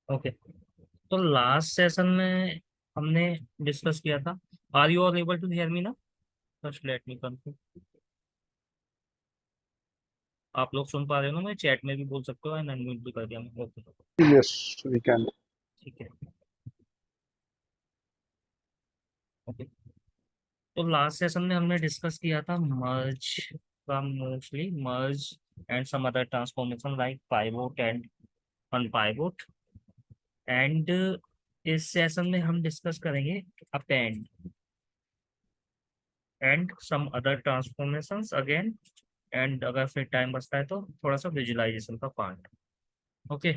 Okay. तो last session में हमने डिस्कस किया था। Are you all able to hear me ना? First let me confirm. आप लोग सुन पा रहे हो ना? मैं चैट में भी बोल सकते हो एंड अनम्यूट भी कर दिया मैं। ओके। Yes, we can. ठीक है। ओके। तो लास्ट सेशन में हमने डिस्कस किया था मर्ज का, mostly merge and some other transformation like pivot and unpivot. And इस सेशन में हम डिस्कस करेंगे append and some other transformations again. And अगर फिर टाइम बचता है तो थोड़ा सा विजुअलाइजेशन का पार्ट। ओके।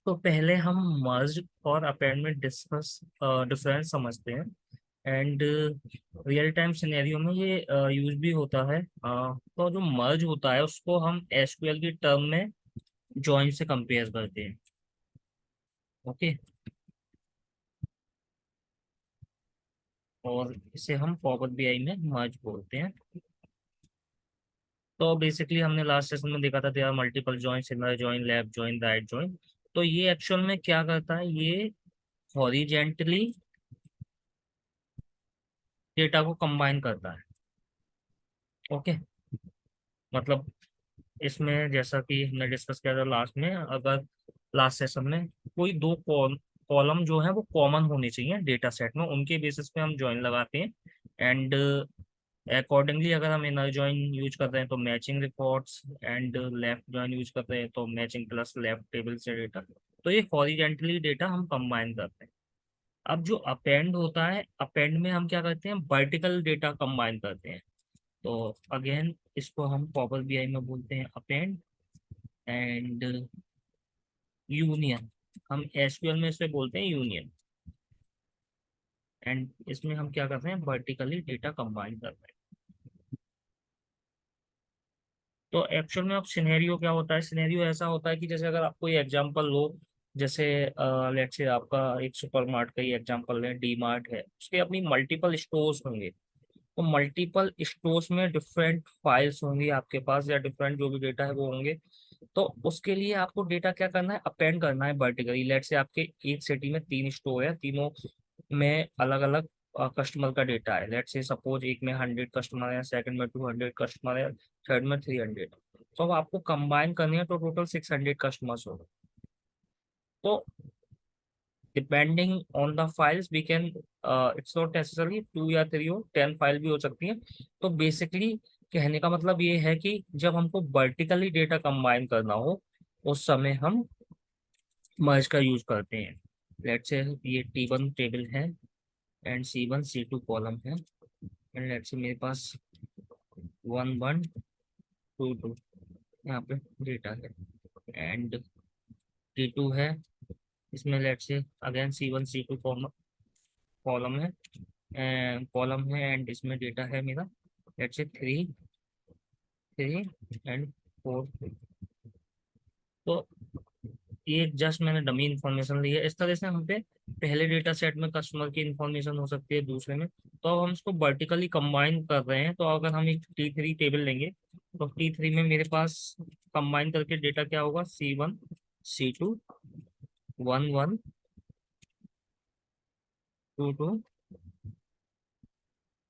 तो पहले हम मर्ज और अपेंड में डिस्कस डिफरेंस समझते हैं। एंड रियल टाइम सिनेरियो में ये यूज भी होता है। तो जो मर्ज होता है उसको हम एसक्यूएल की टर्म में जॉइन से कंपेयर करते हैं। ओके। और इसे हम पॉवर बीआई में मर्ज बोलते हैं। तो बेसिकली हमने लास्ट सेशन में देखा था there multiple join, similar join, left join, right join. तो ये एक्चुअल में क्या करता है, ये हॉरिजेंटली डेटा को कंबाइन करता है। ओके। मतलब इसमें जैसा कि हमने डिस्कस किया था लास्ट में, अगर लास्ट सेशन में कोई दो कॉलम जो है वो कॉमन होने चाहिए डेटा सेट में, उनके बेसिस पे हम जॉइन लगाते हैं। एंड अकॉर्डिंगली अगर हम इनर जॉइन यूज कर रहे हैं तो matching records, and left join use कर रहे हैं तो मैचिंग प्लस लेफ्ट टेबल से डेटा। तो ये हॉरिजेंटली डेटा हम कंबाइन करते हैं। अब जो अपेंड होता है, अपेंड में हम क्या करते हैं, वर्टिकल डेटा कंबाइन करते हैं। तो अगेन इसको हम पॉवर बीआई में बोलते हैं अपेंड एंड यूनियन। हम एसक्यूएल में इसे बोलते हैं यूनियन। एंड इसमें हम क्या करते हैं, वर्टिकली डेटा कंबाइन करते हैं। तो एक्चुअल में अब सिनेरियो क्या होता है, सिनेरियो ऐसा होता है कि जैसे अगर आप कोई एग्जांपल लो, जैसे लेट्स से आपका एक सुपरमार्ट का ही एग्जांपल है, डी मार्ट है, उसके अपनी मल्टीपल स्टोर्स होंगे। तो मल्टीपल स्टोर्स में डिफरेंट फाइल्स होंगी आपके पास, या डिफरेंट जो भी डेटा है वो होंगे। तो उसके लिए आपको डेटा क्या करना है, अपेंड करना है वर्टिकली। लेट से आपके एक सिटी में तीन स्टोर है, तीनों में अलग अलग कस्टमर का डेटा है। लेट से सपोज एक में 100 कस्टमर है, सेकंड में 200 कस्टमर है, थर्ड में 300। तो अब आपको कंबाइन करनी है तो टोटल 600 कस्टमर्स होगा। तो depending on the files we can, it's not necessary two या थ्री हो, 10 फाइल भी हो सकती है। तो बेसिकली कहने का मतलब ये है कि जब हमको वर्टिकली डेटा कंबाइन करना हो उस समय हम मर्ज का यूज करते हैं। लेट्स से ये T1 टेबल है एंड C1 C2 कॉलम है, एंड लेट्स से मेरे पास 1122 यहाँ पे डेटा है। एंड T2 है, इसमें let's say again C1 C2 column है, एंड इसमें डेटा है मेरा लेट्स से 3 3 एंड 4। तो ये जस्ट मैंने डमी इंफॉर्मेशन ली है। इस तरह से हम पे पहले डेटा सेट में कस्टमर की इंफॉर्मेशन हो सकती है, दूसरे में। तो अब हम इसको वर्टिकली कंबाइन कर रहे हैं, तो अगर हम एक T3 टेबल लेंगे तो T3 में मेरे पास कंबाइन करके डेटा क्या होगा, C1 C2 11 22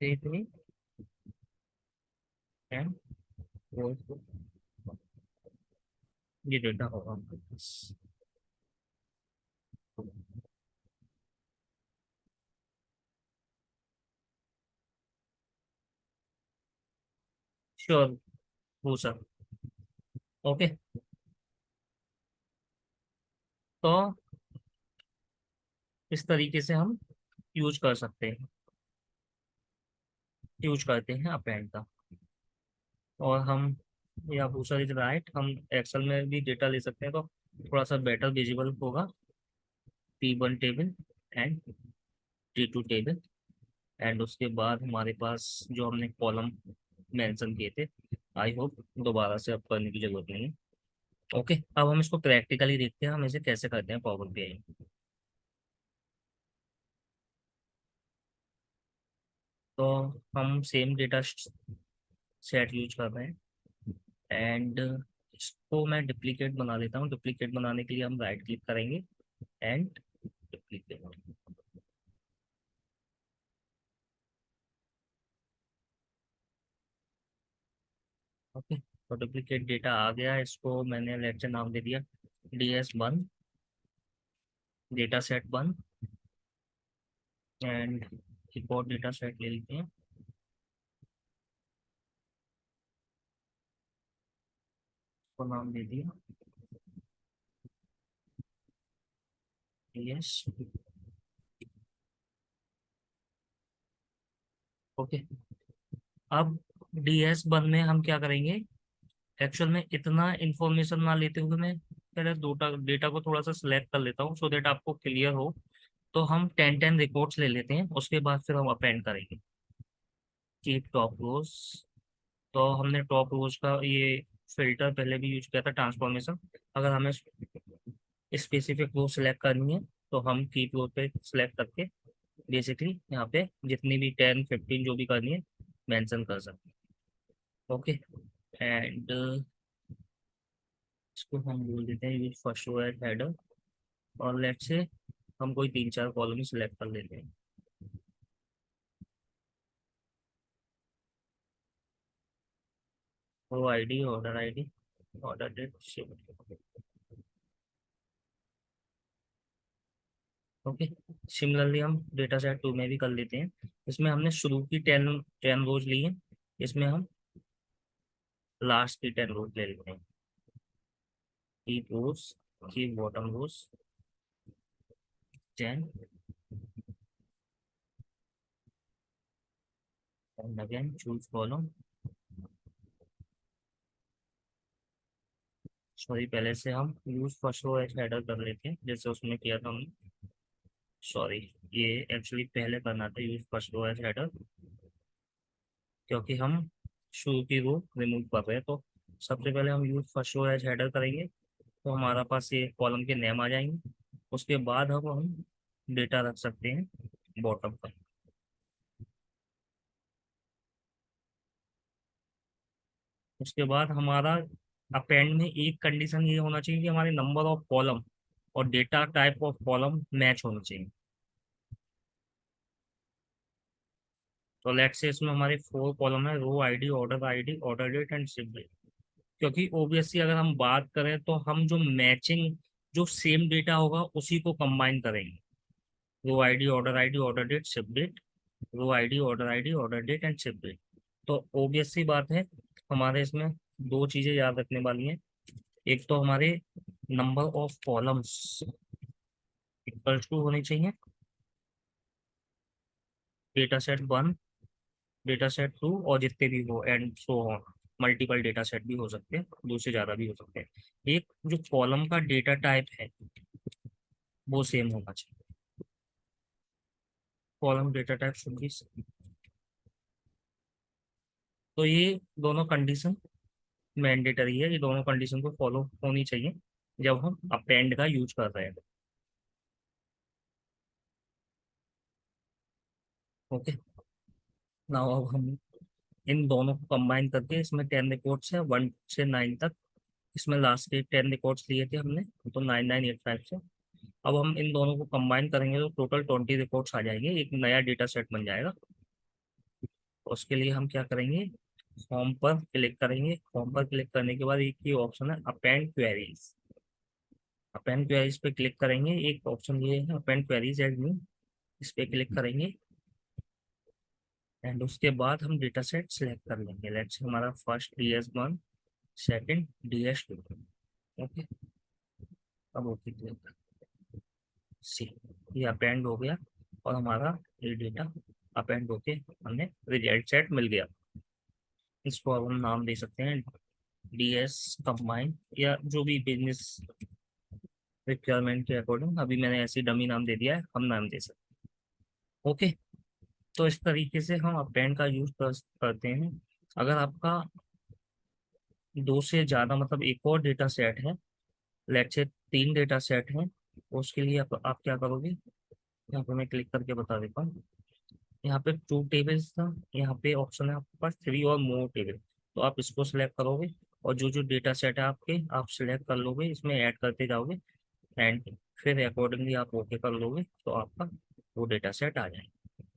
33 एंड 4। ये डेटा होगा हमारे पास। श्योर हो सर। ओके। तो इस तरीके से हम यूज कर सकते हैं, यूज करते हैं अपेंड का। और हम, या दूसरा इज राइट, हम एक्सेल में भी डेटा ले सकते हैं तो थोड़ा सा बेटर विजिबल होगा। P1 table and T2 table, and उसके बाद हमारे पास जो हमने कॉलम मेंशन किए थे, आई होप दोबारा से अब करने की जरूरत नहीं है। ओके। अब हम इसको प्रैक्टिकली देखते हैं हम इसे कैसे करते हैं पावर बीआई में। तो हम सेम डेटा सेट यूज कर रहे हैं, एंड इसको मैं डुप्लीकेट बना लेता हूँ। डुप्लीकेट बनाने के लिए हम राइट क्लिक करेंगे एंड डुप्लीकेट। ओके, तो डुप्लीकेट डेटा आ गया। इसको मैंने लेक्चर नाम दे दिया DS1 डेटा सेट 1 एंड एक और डेटा सेट ले लेते हैं, उसको नाम दे दिया DS। ओके, अब DS1 में हम क्या करेंगे, एक्चुअल में इतना इंफॉर्मेशन ना लेते हुए मैं पहले डेटा डेटा को थोड़ा सा सिलेक्ट कर लेता हूँ, सो दैट आपको क्लियर हो। तो हम 10 रिकॉर्ड्स ले लेते हैं, उसके बाद फिर हम अपेंड करेंगे। कीप टॉप रोज, तो हमने टॉप रोज का ये फिल्टर पहले भी यूज किया था, ट्रांसफॉर्मेशन। अगर हमें स्पेसिफिक रो सिलेक्ट करनी है तो हम कीप रो पे सिलेक्ट करके बेसिकली यहाँ पे जितनी भी 10 15 जो भी करनी है मेंशन कर सकते हैं। ओके, एंड इसको हम बोल देते हैं use first row as header, और लेट्स से हम कोई 3 4 कॉलम सिलेक्ट कर लेते हैं। Row ID, order ID, order date, ship. Okay, similarly हम डेटा सेट 2 में भी कर लेते हैं। इसमें हमने शुरू की 10 रोज ली है, इसमें हम लास्ट की 10 रोज ले लेते हैं। की रोज, की bottom rows 10 and again choose column. Sorry, पहले से हम use first row as header कर लेते हैं जैसे उसमें किया था हमने। सॉरी, ये एक्चुअली पहले करना था use first row as header, क्योंकि हम शुरू की रो रिमूव कर रहे हैं। तो सबसे पहले हम use first row as header करेंगे, तो हमारा पास ये कॉलम के नेम आ जाएंगे। उसके बाद हम डेटा रख सकते हैं बॉटम पर। उसके बाद हमारा अपेंड में एक कंडीशन ये होना चाहिए कि हमारे नंबर ऑफ कॉलम और data type of column match होनी चाहिए। तो लेट्स से इसमें हमारे 4 कॉलम है, row ID, order date and ship date. क्योंकि ओबियसली अगर हम बात करें तो हम जो मैचिंग, जो सेम डेटा होगा उसी को कंबाइन करेंगे। Row ID, order date, ship date. Row ID, order date and ship date. तो ऑब्वियस सी बात है, हमारे इसमें 2 चीजें याद रखने वाली हैं। एक तो हमारे number of columns equal to होनी चाहिए डेटा सेट 1, डेटा सेट 2 और जितने भी हो and so on. Multiple data set भी हो सकते हैं, 2 से ज़्यादा भी हो सकते हैं। एक जो कॉलम का डेटा टाइप है वो सेम होना चाहिए। Column data type should be. तो ये दोनों कंडीशन मैंडेटरी है, ये दोनों कंडीशन को फॉलो होनी चाहिए जब हम अपेंड का यूज कर रहे हैं। ओके, नाउ अब हम इन दोनों को कंबाइन करके इसमें 10 रिकॉर्ड्स है 1 से 9 तक। इसमें लास्ट के 10 रिकॉर्ड्स लिए थे हमने, तो 9985 से। अब हम इन दोनों को कंबाइन करेंगे तो टोटल 20 रिकॉर्ड्स आ जाएंगे, एक नया डेटा सेट बन जाएगा। उसके लिए हम क्या करेंगे, फॉर्म पर क्लिक करेंगे। फॉर्म पर क्लिक करने के बाद एक ही ऑप्शन है अपेंड क्वेरीज। अपेंड क्वेरीज पे क्लिक करेंगे, एक ऑप्शन ये है अपेंड क्वेरीज एड न्यू, इस पे क्लिक करेंगे एंड उसके बाद हम डेटा सेट सिलेक्ट कर लेंगे। लेट्स हमारा first DS1, second DS2। Okay, अब ओके क्लिक सी, ये अपेंड हो गया और हमारा ये डेटा अपेंड होके हमें रिजल्ट सेट मिल गया। इसको अब हम नाम दे सकते हैं DS कंबाइन, या जो भी बिजनेस रिक्वायरमेंट के अकॉर्डिंग। अभी मैंने ऐसी डमी नाम दे दिया है, हम नाम दे सकते हैं। ओके, तो इस तरीके से हम अपेंड का यूज करते हैं। अगर आपका 2 से ज़्यादा मतलब एक और डेटा सेट है, लेट्स से 3 डेटा सेट हैं, उसके लिए आप क्या करोगे, यहाँ पे मैं क्लिक करके बता देता हूँ। यहाँ पे 2 टेबल्स था, यहाँ पे ऑप्शन है आपके पास 3 और मोर टेबल, तो आप इसको सिलेक्ट करोगे और जो जो डेटा सेट है आपके, आप सिलेक्ट कर लोगे, इसमें ऐड करते जाओगे, एंड फिर अकॉर्डिंगली आप ओके कर लोगे तो आपका वो डेटा सेट आ जाएगा।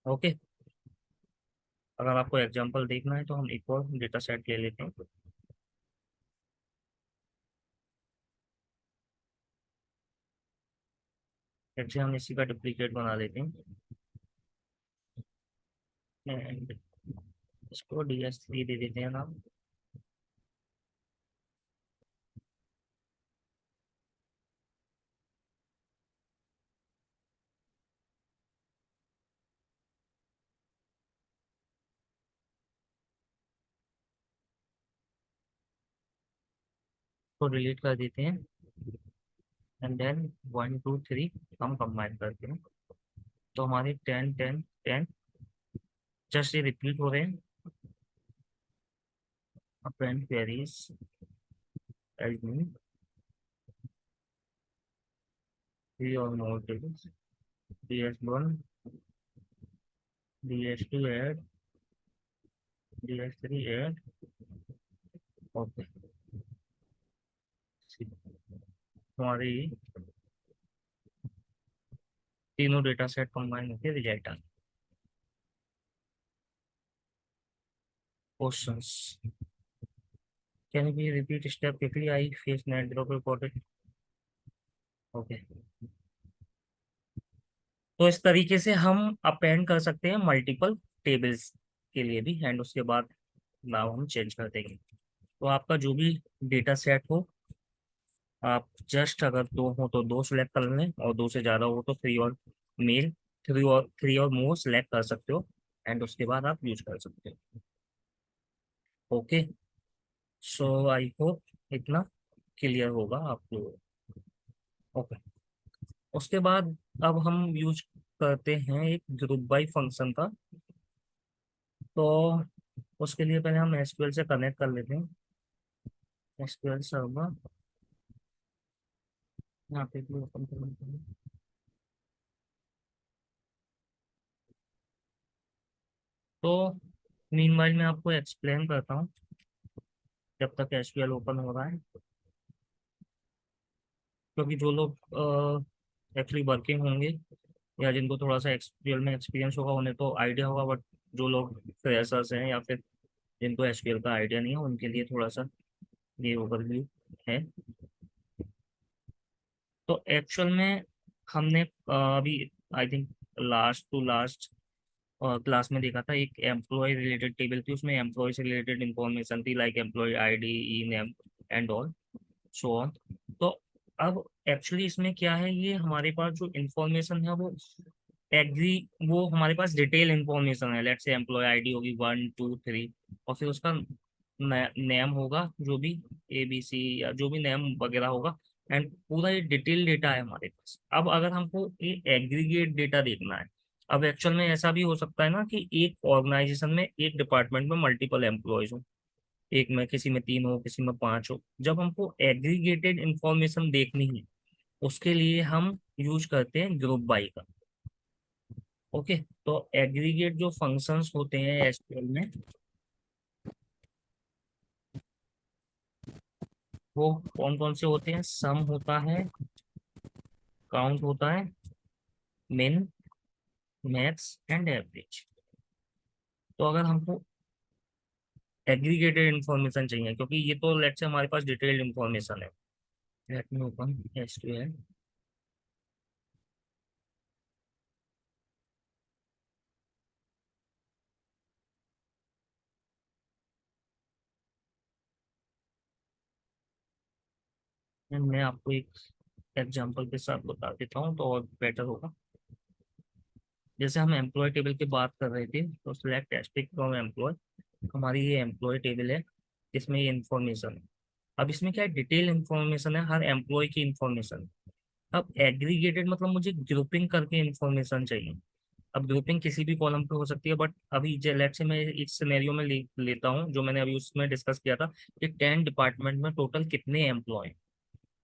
ओके, अगर आपको एग्जांपल देखना है तो हम एक और डेटा सेट ले लेते हैं। जैसे हम इसी का डुप्लीकेट बना लेते हैं, एंड इसको DS3 दे देते हैं नाम। तो डिलीट कर देते हैं, एंड देन 1 2 3 हम कंबाइन करते हैं, तो हमारे 10 10 10 जस्ट ये रिपीट हो रहे हैं। अपेंड क्वेरीज एडमिन 3 और more tables, DS1 DS2 add, DS3 add. Okay, हमारी तीनों डेटा सेट कंबाइन होकर रिजल्ट आ गए। Questions, can be repeat step quickly, I face net drop reported. Okay, तो इस तरीके से हम अपेंड कर सकते हैं मल्टीपल टेबल्स के लिए भी, एंड उसके बाद नाम हम चेंज कर देंगे। तो आपका जो भी डेटा सेट हो, आप जस्ट अगर दो हो तो दो सिलेक्ट कर लें, और दो से ज़्यादा हो तो थ्री और मोर सिलेक्ट कर सकते हो, एंड उसके बाद आप यूज कर सकते हो। ओके, सो आई होप इतना क्लियर होगा आपको। ओके, उसके बाद अब हम यूज करते हैं एक ग्रुप बाय फंक्शन का। तो उसके लिए पहले हम SQL से कनेक्ट कर लेते हैं, SQL सर्वर यहाँ पे भी ओपन कर लेते हैं। तो मीनवाइल मैं आपको एक्सप्लेन करता हूँ जब तक SQL ओपन हो रहा है, क्योंकि जो लोग एक्चुअली वर्किंग होंगे या जिनको थोड़ा सा SQL में एक्सपीरियंस होगा उन्हें तो आइडिया होगा, बट जो लोग फ्रेशर्स हैं या फिर जिनको SQL का आइडिया नहीं है उनके लिए थोड़ा सा ये ओवरव्यू है। तो एक्चुअल में हमने अभी I think last to last class में देखा था, एक एम्प्लॉय रिलेटेड टेबल थी, उसमें एम्प्लॉय से रिलेटेड इंफॉर्मेशन थी like employee ID, E name and all so on. तो अब एक्चुअली इसमें क्या है, ये हमारे पास जो इंफॉर्मेशन है वो एग्री वो हमारे पास डिटेल इंफॉर्मेशन है। लेट्स से एम्प्लॉय ID होगी 1 2 3, और फिर उसका नेम होगा जो भी ABC या जो भी नेम वगैरह होगा, एंड पूरा ये डिटेल डेटा है हमारे पास। अब अगर हमको ये एग्रीगेट डेटा देखना है, अब एक्चुअल में ऐसा भी हो सकता है ना कि एक ऑर्गेनाइजेशन में एक डिपार्टमेंट में मल्टीपल एम्प्लॉयज हो, एक में किसी में 3 हो किसी में 5 हो। जब हमको एग्रीगेटेड इंफॉर्मेशन देखनी है उसके लिए हम यूज करते हैं ग्रुप बाय का। ओके, तो एग्रीगेट जो फंक्शंस होते हैं SQL में, वो कौन कौन से होते हैं? सम होता है, काउंट होता है, मिन, मैक्स एंड एवरेज। तो अगर हमको एग्रीगेटेड इन्फॉर्मेशन चाहिए, क्योंकि ये तो लेट्स से हमारे पास डिटेल्ड इन्फॉर्मेशन है। Let me open SQL। मैं आपको एक एग्जांपल के साथ बता देता हूँ तो और बेटर होगा। जैसे हम एम्प्लॉय टेबल की बात कर रहे थे, तो सिलेक्ट एस्पेक्ट फ्रॉम एम्प्लॉय, हमारी ये एम्प्लॉय टेबल है, इसमें ये इन्फॉर्मेशन है। अब इसमें क्या है, डिटेल इन्फॉर्मेशन है हर एम्प्लॉय की इन्फॉर्मेशन। अब एग्रीगेटेड मतलब मुझे ग्रुपिंग करके इन्फॉर्मेशन चाहिए। अब ग्रुपिंग किसी भी कॉलम पे हो सकती है, बट अभी लेट्स से मैं इस सिनेरियो में लेता हूँ जो मैंने अभी उसमें डिस्कस किया था कि 10 डिपार्टमेंट में टोटल कितने एम्प्लॉय,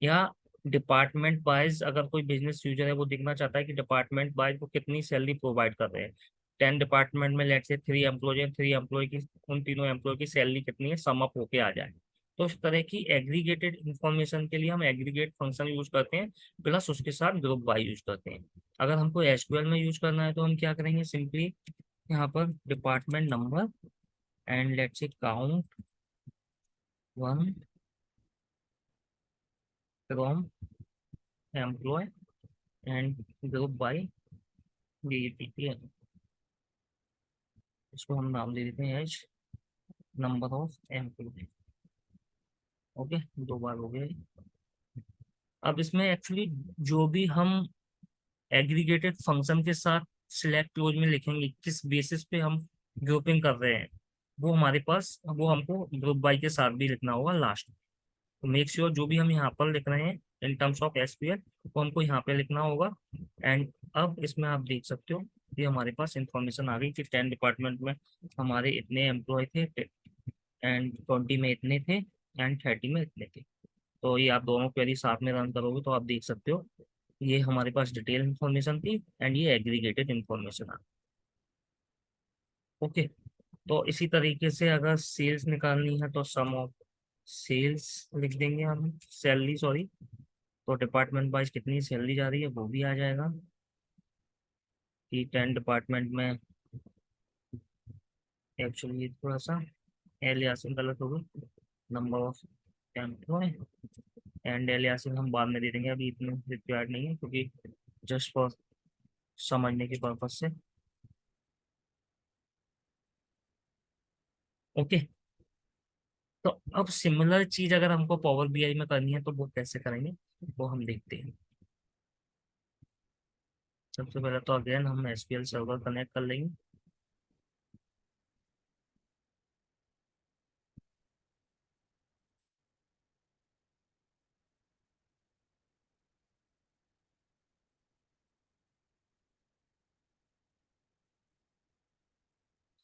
या डिपार्टमेंट वाइज अगर कोई बिजनेस यूजर है वो देखना चाहता है कि डिपार्टमेंट वाइज वो कितनी सैलरी प्रोवाइड कर रहे हैं। 10 डिपार्टमेंट में लेट से 3 एम्प्लॉय हैं, 3 एम्प्लॉय की, उन तीनों एम्प्लॉय की सैलरी कितनी है, सम अप होके आ जाए। तो इस तरह की एग्रीगेटेड इंफॉर्मेशन के लिए हम एग्रीगेट फंक्शन यूज करते हैं, प्लस उसके साथ ग्रुप बाय यूज करते हैं। अगर हमको एसक्यूएल में यूज करना है तो हम क्या करेंगे, सिंपली यहाँ पर department number and let's say count one from employee and group by DEP. इसको हम नाम दे देते हैं as number of employee. Okay, 2 बार हो गए। अब इसमें एक्चुअली जो भी हम एग्रीगेटेड फंक्शन के साथ सिलेक्ट क्लोज में लिखेंगे, किस बेसिस पे हम ग्रुपिंग कर रहे हैं, वो हमारे पास, वो हमको ग्रुप बाय के साथ भी लिखना होगा लास्ट। तो मेक श्योर जो भी हम यहाँ पर लिख रहे हैं इन टर्म्स ऑफ एसक्यूएल, वो हमको यहाँ पे लिखना होगा। एंड अब इसमें आप देख सकते हो कि हमारे पास इंफॉर्मेशन आ गई कि 10 डिपार्टमेंट में हमारे इतने एम्प्लॉय थे, एंड 20 में इतने थे, एंड 30 में इतने थे। तो ये आप दोनों क्वेरी साथ में रन करोगे तो आप देख सकते हो ये हमारे पास डिटेल इन्फॉर्मेशन थी एंड ये एग्रीगेटेड इन्फॉर्मेशन आ। ओके, तो इसी तरीके से अगर सेल्स निकालनी है तो सम ऑफ सेल्स लिख देंगे हम, सैलरी सॉरी। तो डिपार्टमेंट वाइज कितनी सैलरी जा रही है वो भी आ जाएगा कि 10 डिपार्टमेंट में। एक्चुअली थोड़ा सा एलियासिंग गलत हो गई, number of employee and aliasing हम बाद में दे देंगे, अभी इतने रिक्वायर्ड नहीं है क्योंकि जस्ट फॉर समझने के पर्पज से। ओके, तो अब सिमिलर चीज अगर हमको पावर बीआई में करनी है तो वो कैसे करेंगे, वो हम देखते हैं। सबसे पहले तो अगेन हम एसक्यूएल सर्वर कनेक्ट कर लेंगे।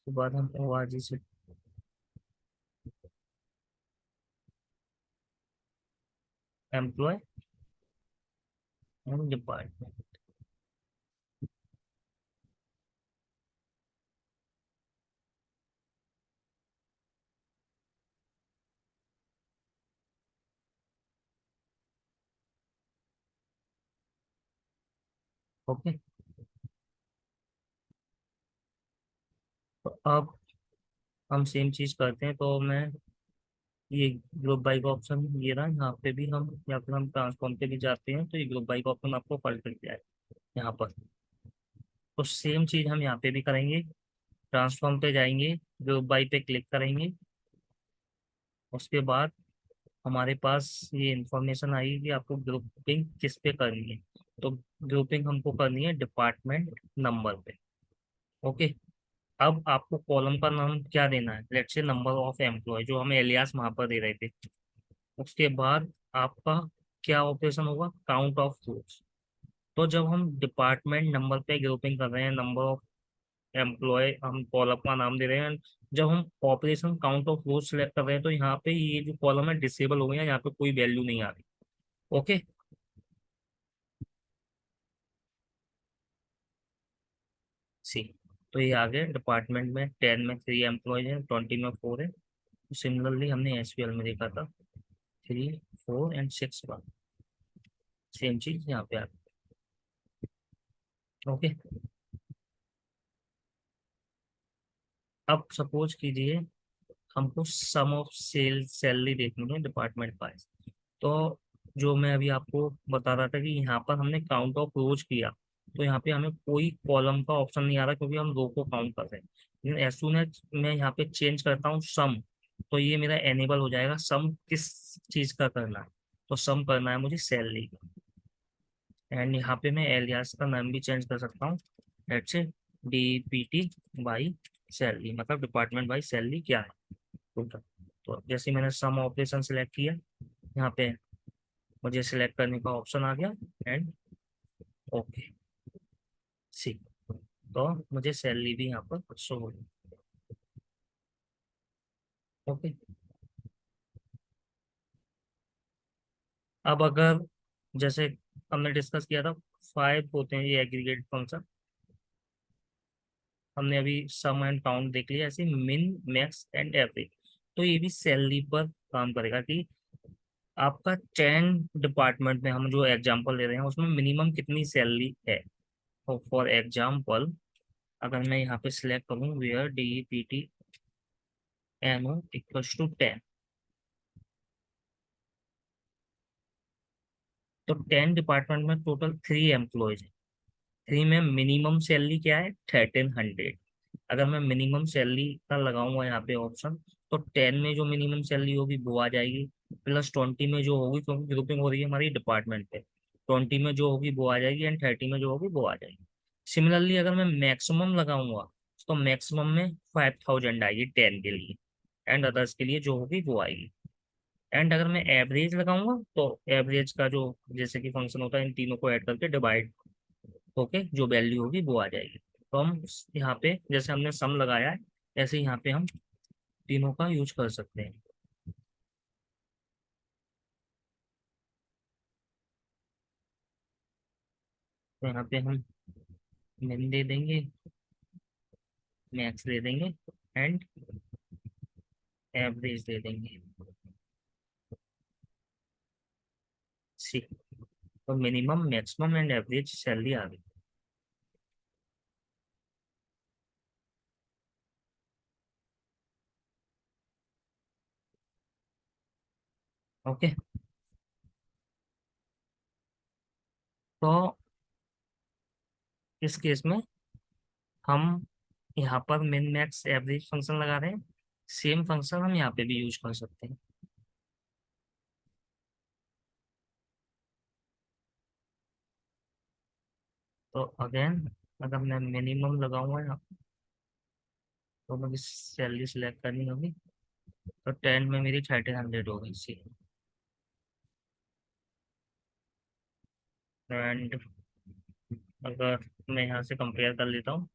उसके बाद हम ओआरजी से एम्प्लॉय एंड डिपार्टमेंट। ओके, तो अब हम सेम चीज करते हैं। तो मैं ये ग्रुप बाई का ऑप्शन ये रहा, यहाँ पे भी हम, या फिर हम ट्रांसफॉर्म पे भी जाते हैं तो ये ग्रुप बाई का ऑप्शन आपको पलट दिया है यहाँ पर। तो सेम चीज हम यहाँ पे भी करेंगे, ट्रांसफॉर्म पे जाएंगे, ग्रुप बाई पे क्लिक करेंगे। उसके बाद हमारे पास ये इंफॉर्मेशन आएगी कि आपको ग्रुपिंग किस पे करनी है। तो ग्रुपिंग हमको करनी है डिपार्टमेंट नंबर पे। ओके, अब आपको कॉलम का नाम क्या देना है, let's say number of employ, जो हमें एलियास वहां पर दे रहे थे। उसके बाद आपका क्या ऑपरेशन होगा, काउंट ऑफ रोज। तो जब हम डिपार्टमेंट नंबर पे ग्रुपिंग कर रहे हैं, नंबर ऑफ एम्प्लॉय हम कॉलम का नाम दे रहे हैं, जब हम operation count of rose select कर रहे हैं तो यहाँ पे ये जो कॉलम है डिसेबल हो गया, यहाँ पे कोई वैल्यू नहीं आ रही। ओके, सी, तो ये आ गए डिपार्टमेंट में 10 में 3 एम्प्लॉयज हैं, 20 में 4 है। सिमिलरली हमने एसक्यूएल में देखा था 3, 4 एंड 6 बार, सेम चीज यहाँ पे आ गई। ओके, अब सपोज कीजिए हमको सम ऑफ सेल सैलरी देखनी है डिपार्टमेंट वाइज। तो जो मैं अभी आपको बता रहा था कि यहाँ पर हमने काउंट ऑफ रोज किया, तो यहाँ पे हमें कोई कॉलम का ऑप्शन नहीं आ रहा क्योंकि हम रो को काउंट कर रहे हैं। लेकिन एज सुन एज मैं यहाँ पे चेंज करता हूँ सम, तो ये मेरा एनेबल हो जाएगा। सम किस चीज का करना है, तो सम करना है मुझे सैलरी का। एंड यहाँ पे मैं एलियास का नाम भी चेंज कर सकता हूँ, let's say DPT by salary, मतलब डिपार्टमेंट बाई सैलरी क्या है टोटल। तो जैसे मैंने सम ऑपरेशन सेलेक्ट किया, यहाँ पे मुझे सिलेक्ट करने का ऑप्शन आ गया एंड ओके, सी, तो मुझे सैलरी भी यहाँ पर शो हो गई। ओके, अब अगर जैसे हमने डिस्कस किया था 5 होते हैं ये एग्रीगेट फंक्शन, हमने अभी सम एंड काउंट देख लिया, ऐसे मिन मैक्स एंड एवरेज। तो ये भी सैलरी पर काम करेगा कि आपका 10 डिपार्टमेंट में हम जो एग्जांपल ले रहे हैं उसमें मिनिमम कितनी सैलरी है। तो फॉर एग्जांपल अगर मैं यहाँ पे सिलेक्ट करूँ where DEPT NO equals to 10, तो 10 डिपार्टमेंट में टोटल 3 एम्प्लॉयज है। 3 में मिनिमम सैलरी क्या है 1300। अगर मैं मिनिमम सैलरी का लगाऊंगा यहाँ पे ऑप्शन, तो 10 में जो मिनिमम सैलरी होगी वो आ जाएगी, प्लस 20 में जो होगी, क्योंकि ग्रुपिंग हो रही है हमारी डिपार्टमेंट पे, 20 में जो होगी वो आ जाएगी एंड 30 में जो होगी वो आ जाएगी। सिमिलरली अगर मैं मैक्सिमम लगाऊंगा तो मैक्सिमम में 5000 आएगी 10 के लिए, एंड अदर्स के लिए जो होगी वो आएगी। एंड अगर मैं एवरेज लगाऊंगा तो एवरेज का जो जैसे कि फंक्शन होता है इन तीनों को ऐड करके डिवाइड होके जो वैल्यू होगी वो आ जाएगी। तो हम यहाँ पे जैसे हमने सम लगाया है ऐसे यहाँ पे हम तीनों का यूज कर सकते हैं। तो यहाँ पे हम मिन दे देंगे, मैक्स दे देंगे एंड एवरेज दे देंगे सी। तो minimum maximum and average salary आ गई। ओके, तो इस केस में हम यहाँ पर मिन मैक्स एवरेज फंक्शन लगा रहे हैं, सेम फंक्शन हम यहाँ पे भी यूज कर सकते हैं। तो अगेन अगर मैं मिनिमम लगाऊंगा यहाँ, तो मुझे सैलरी सिलेक्ट करनी होगी, तो 10 में मेरी 1300 होगी सी। एंड अगर मैं यहाँ से कंपेयर कर लेता हूँ,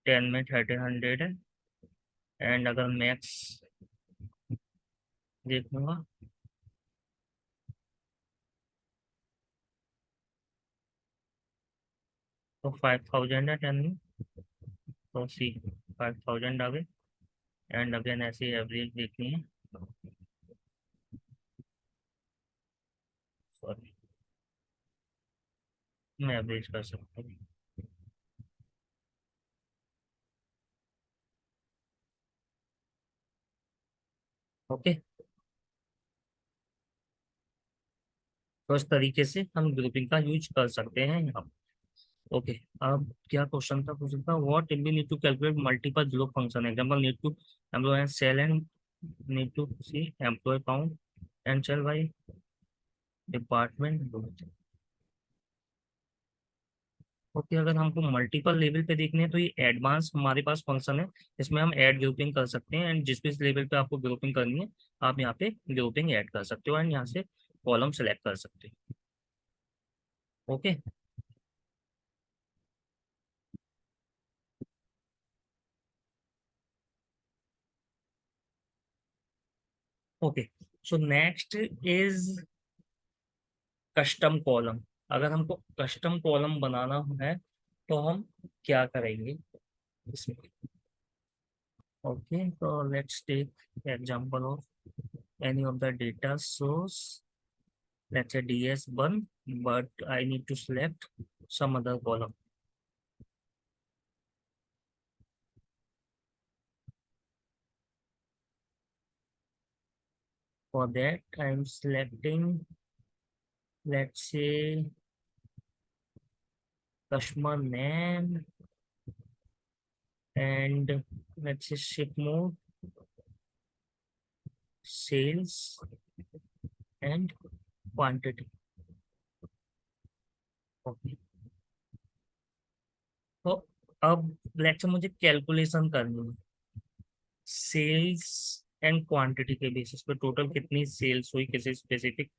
10 में 1300 है, एंड अगर मैक्स देखूंगा तो 5000 है 10 में, तो सी 5000 आ गए। एंड अगेन ऐसे एवरेज देखनी है, सॉरी मैं एवरेज कर सकता हूँ। ओके, तो इस तरीके से हम ग्रुपिंग का यूज कर सकते हैं यहाँ। ओके, अब क्या क्वेश्चन था, क्वेश्चन था what will be need to calculate multiple group function, example need to employee and sale and need to see employee count and sale by department. Okay, अगर हमको मल्टीपल लेवल पे देखने हैं तो ये एडवांस हमारे पास फंक्शन है, इसमें हम ऐड ग्रुपिंग कर सकते हैं, एंड जिस भी लेवल पे आपको ग्रुपिंग करनी है आप यहाँ पे ग्रुपिंग ऐड कर सकते हो एंड यहाँ से कॉलम सेलेक्ट कर सकते हो। Okay, okay, so next is custom column. अगर हमको कस्टम कॉलम बनाना है तो हम क्या करेंगे इसमें। ओके, तो let's take example of any of the data source, let's say DS1, but I need to select some other column. For that I'm selecting, let's say, customer name, and let's say ship mode, sales and quantity. Okay, तो अब let's मुझे calculation करनी है sales and quantity के basis पे, total कितनी sales हुई किसी स्पेसिफिक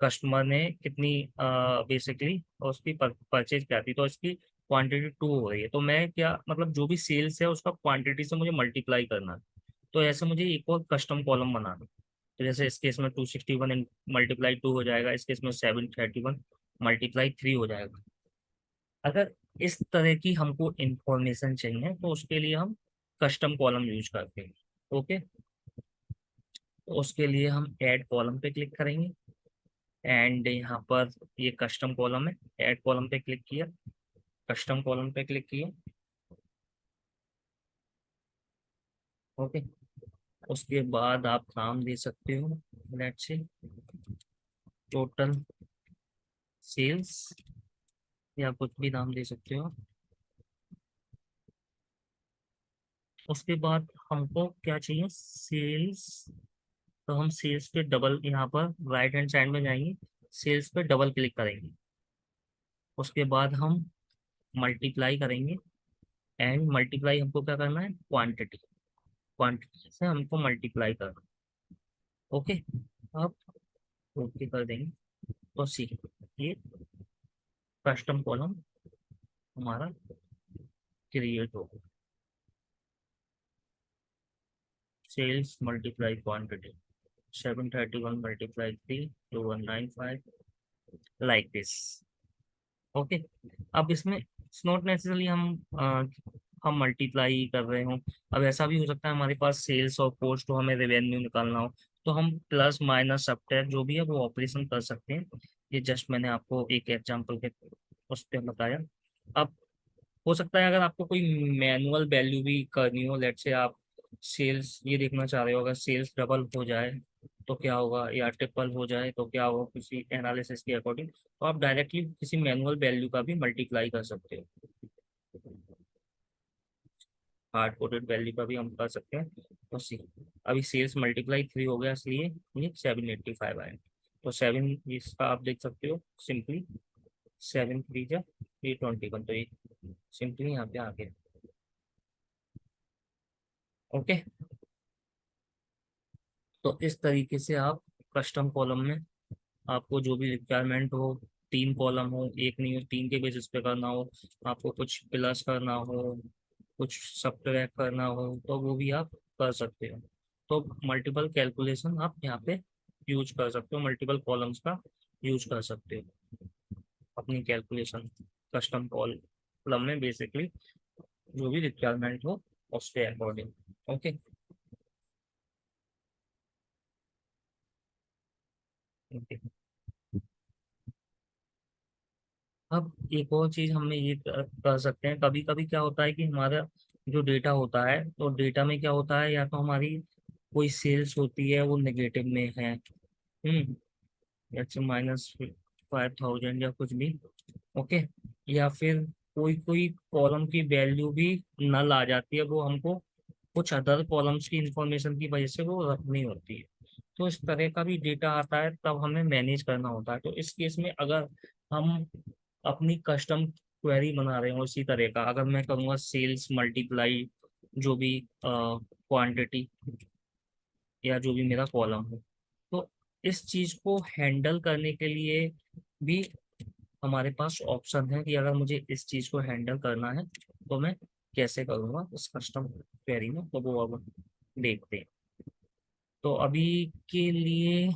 कस्टमर ने, कितनी बेसिकली उसकी परचेज क्या थी, तो इसकी क्वांटिटी 2 हो रही है, तो मैं क्या मतलब जो भी सेल्स है उसका क्वांटिटी से मुझे मल्टीप्लाई करना है। तो ऐसे मुझे एक और कस्टम कॉलम बनाना है। तो जैसे इस केस में 261 मल्टीप्लाई 2 हो जाएगा, इस केस में 731 मल्टीप्लाई 3 हो जाएगा। अगर इस तरह की हमको इंफॉर्मेशन चाहिए, तो उसके लिए हम कस्टम कॉलम यूज करते हैं। ओके, तो उसके लिए हम ऐड कॉलम पे क्लिक करेंगे, एंड यहाँ पर ये कस्टम कॉलम है, ऐड कॉलम पे क्लिक किया, कस्टम कॉलम पे क्लिक किया। ओके, उसके बाद आप नाम दे सकते हो, लेट्स से टोटल सेल्स, या कुछ भी नाम दे सकते हो। उसके बाद हमको क्या चाहिए, सेल्स। तो हम सेल्स पे डबल, यहाँ पर राइट हैंड साइड में जाएंगे, सेल्स पे डबल क्लिक करेंगे। उसके बाद हम मल्टीप्लाई करेंगे, एंड मल्टीप्लाई हमको क्या करना है, क्वांटिटी, क्वांटिटी से हमको मल्टीप्लाई करना। ओके, अब ओके कर देंगे, तो सी ये कस्टम कॉलम हमारा क्रिएट होगा, sales multiply quantity 731 multiply 3 2195, like this. Okay, अब इसमें इट्स नॉट नेसेसरली हम मल्टीप्लाई कर रहे हो। अब ऐसा भी हो सकता है हमारे पास सेल्स और कॉस्ट हो, हमें रेवेन्यू निकालना हो, तो हम प्लस माइनस सब्ट्रैक्ट जो भी है वो ऑपरेशन कर सकते हैं। ये जस्ट मैंने आपको एक एग्जांपल के उस पर बताया। अब हो सकता है अगर आपको कोई मैनुअल वैल्यू भी करनी हो, लेट से आप सेल्स ये देखना चाह रहे हो, अगर सेल्स डबल हो जाए तो क्या होगा, या ट्रिपल हो जाए तो क्या होगा, किसी एनालिसिस के अकॉर्डिंग, तो आप डायरेक्टली किसी मैनुअल वैल्यू का भी मल्टीप्लाई कर सकते हो, हार्ड कोडेड वैल्यू का भी हम कर सकते हैं। तो सी अभी सेल्स मल्टीप्लाई 3 हो गया, इसलिए ये 785 आए। तो 7 इसका आप देख सकते हो सिंपली, 7 3 जा ये 21, तो ये सिंपली यहाँ पे आ गया। ओके, तो इस तरीके से आप कस्टम कॉलम में आपको जो भी रिक्वायरमेंट हो, 3 कॉलम हो, एक नहीं हो, 3 के बेसिस पे करना हो, आपको कुछ प्लस करना हो, कुछ सब्ट्रैक्ट करना हो, तो वो भी आप कर सकते हो। तो मल्टीपल कैलकुलेशन आप यहाँ पे यूज कर सकते हो, मल्टीपल कॉलम्स का यूज कर सकते हो अपनी कैलकुलेशन कस्टम कॉलम में, बेसिकली जो भी रिक्वायरमेंट हो उसके अकॉर्डिंग। Okay, okay. अब एक और चीज हमने ये कर सकते हैं, कभी कभी क्या होता है कि हमारा जो डेटा होता है, तो डेटा में क्या होता है, या तो हमारी कोई सेल्स होती है वो नेगेटिव में है, जैसे -5,000 या कुछ भी। ओके, या फिर कोई कोई कॉलम की वैल्यू भी नल आ जाती है, वो हमको कुछ अदर कॉलम्स की इंफॉर्मेशन की वजह से वो रखनी होती है। तो इस तरह का भी डेटा आता है, तब हमें मैनेज करना होता है। तो इस केस में अगर हम अपनी कस्टम क्वेरी बना रहे हो, इसी तरह का अगर मैं करूँगा सेल्स मल्टीप्लाई जो भी क्वांटिटी या जो भी मेरा कॉलम हो, तो इस चीज को हैंडल करने के लिए भी हमारे पास ऑप्शन है कि अगर मुझे इस चीज को हैंडल करना है तो मैं कैसे करूँगा इस कस्टम क्वेरी में, तो वो अब देखते हैं। तो अभी के लिए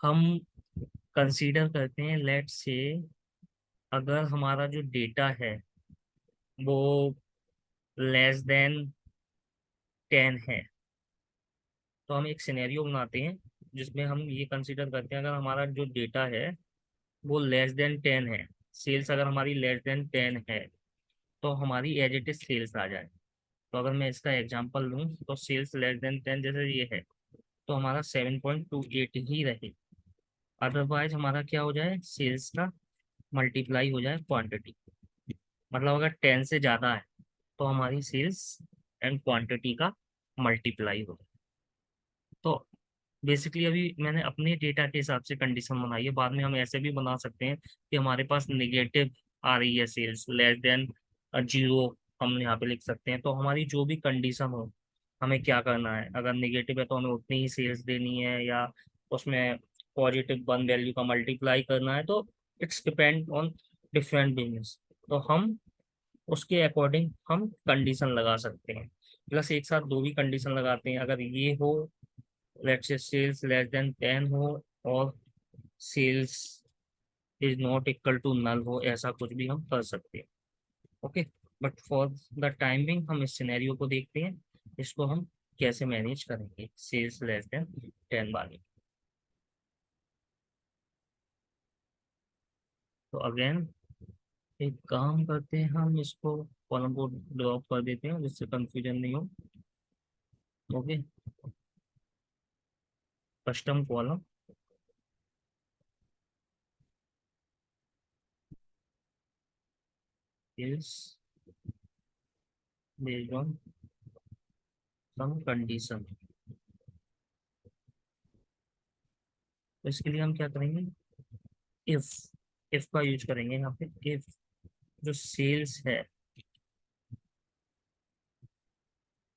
हम कंसीडर करते हैं, लेट्स से अगर हमारा जो डेटा है वो लेस देन 10 है, तो हम एक सिनेरियो बनाते हैं जिसमें हम ये कंसीडर करते हैं, अगर हमारा जो डेटा है वो लेस देन 10 है, सेल्स अगर हमारी लेस देन 10 है, तो हमारी एज इट इज सेल्स आ जाए। तो अगर मैं इसका एग्जांपल लूँ, तो सेल्स लेस देन 10 जैसे ये है, तो हमारा 7.28 ही रहे। अदरवाइज हमारा क्या हो जाए, सेल्स का मल्टीप्लाई हो जाए क्वांटिटी, मतलब अगर 10 से ज़्यादा है तो हमारी सेल्स एंड क्वांटिटी का मल्टीप्लाई हो। तो बेसिकली अभी मैंने अपने डेटा के हिसाब से कंडीशन बनाई है, बाद में हम ऐसे भी बना सकते हैं कि हमारे पास निगेटिव आ रही है सेल्स लेस देन 0, हम यहाँ पे लिख सकते हैं। तो हमारी जो भी कंडीशन हो, हमें क्या करना है, अगर निगेटिव है तो हमें उतनी ही सेल्स देनी है, या उसमें पॉजिटिव 1 वैल्यू का मल्टीप्लाई करना है, तो it's depend on different business. तो हम उसके अकॉर्डिंग हम कंडीशन लगा सकते हैं, प्लस एक साथ दो भी कंडीशन लगाते हैं, अगर ये हो, let's say sales less than 10 हो, और sales is not equal to null हो, ऐसा कुछ भी हम कर सकते हैं। Okay, but for the timing हम इस सिनेरियो को देखते हैं, इसको हम कैसे मैनेज करेंगे सेल्स लेस देन 10 वाले। तो अगेन एक काम करते हैं, हम इसको कॉलम को ड्रॉप कर देते हैं जिससे कंफ्यूजन नहीं हो। Okay, custom column is based on some condition. तो इसके लिए हम क्या करेंगे, इफ इफ का यूज करेंगे यहाँ पे। इफ जो सेल्स है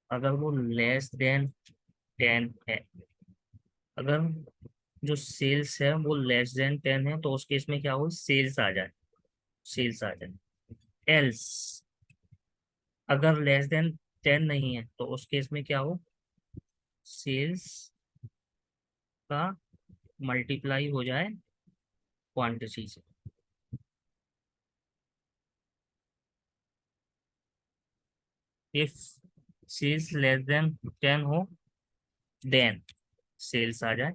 अगर वो लेस देन 10 है, अगर जो सेल्स है वो लेस देन 10 है, तो उस केस में क्या हो, सेल्स आ जाए, सेल्स आ जाए। एल्स अगर लेस देन 10 नहीं है तो उस केस में क्या हो, सेल्स का मल्टीप्लाई हो जाए क्वांटिटी से। इफ सेल्स लेस देन 10 हो देन सेल्स आ जाए,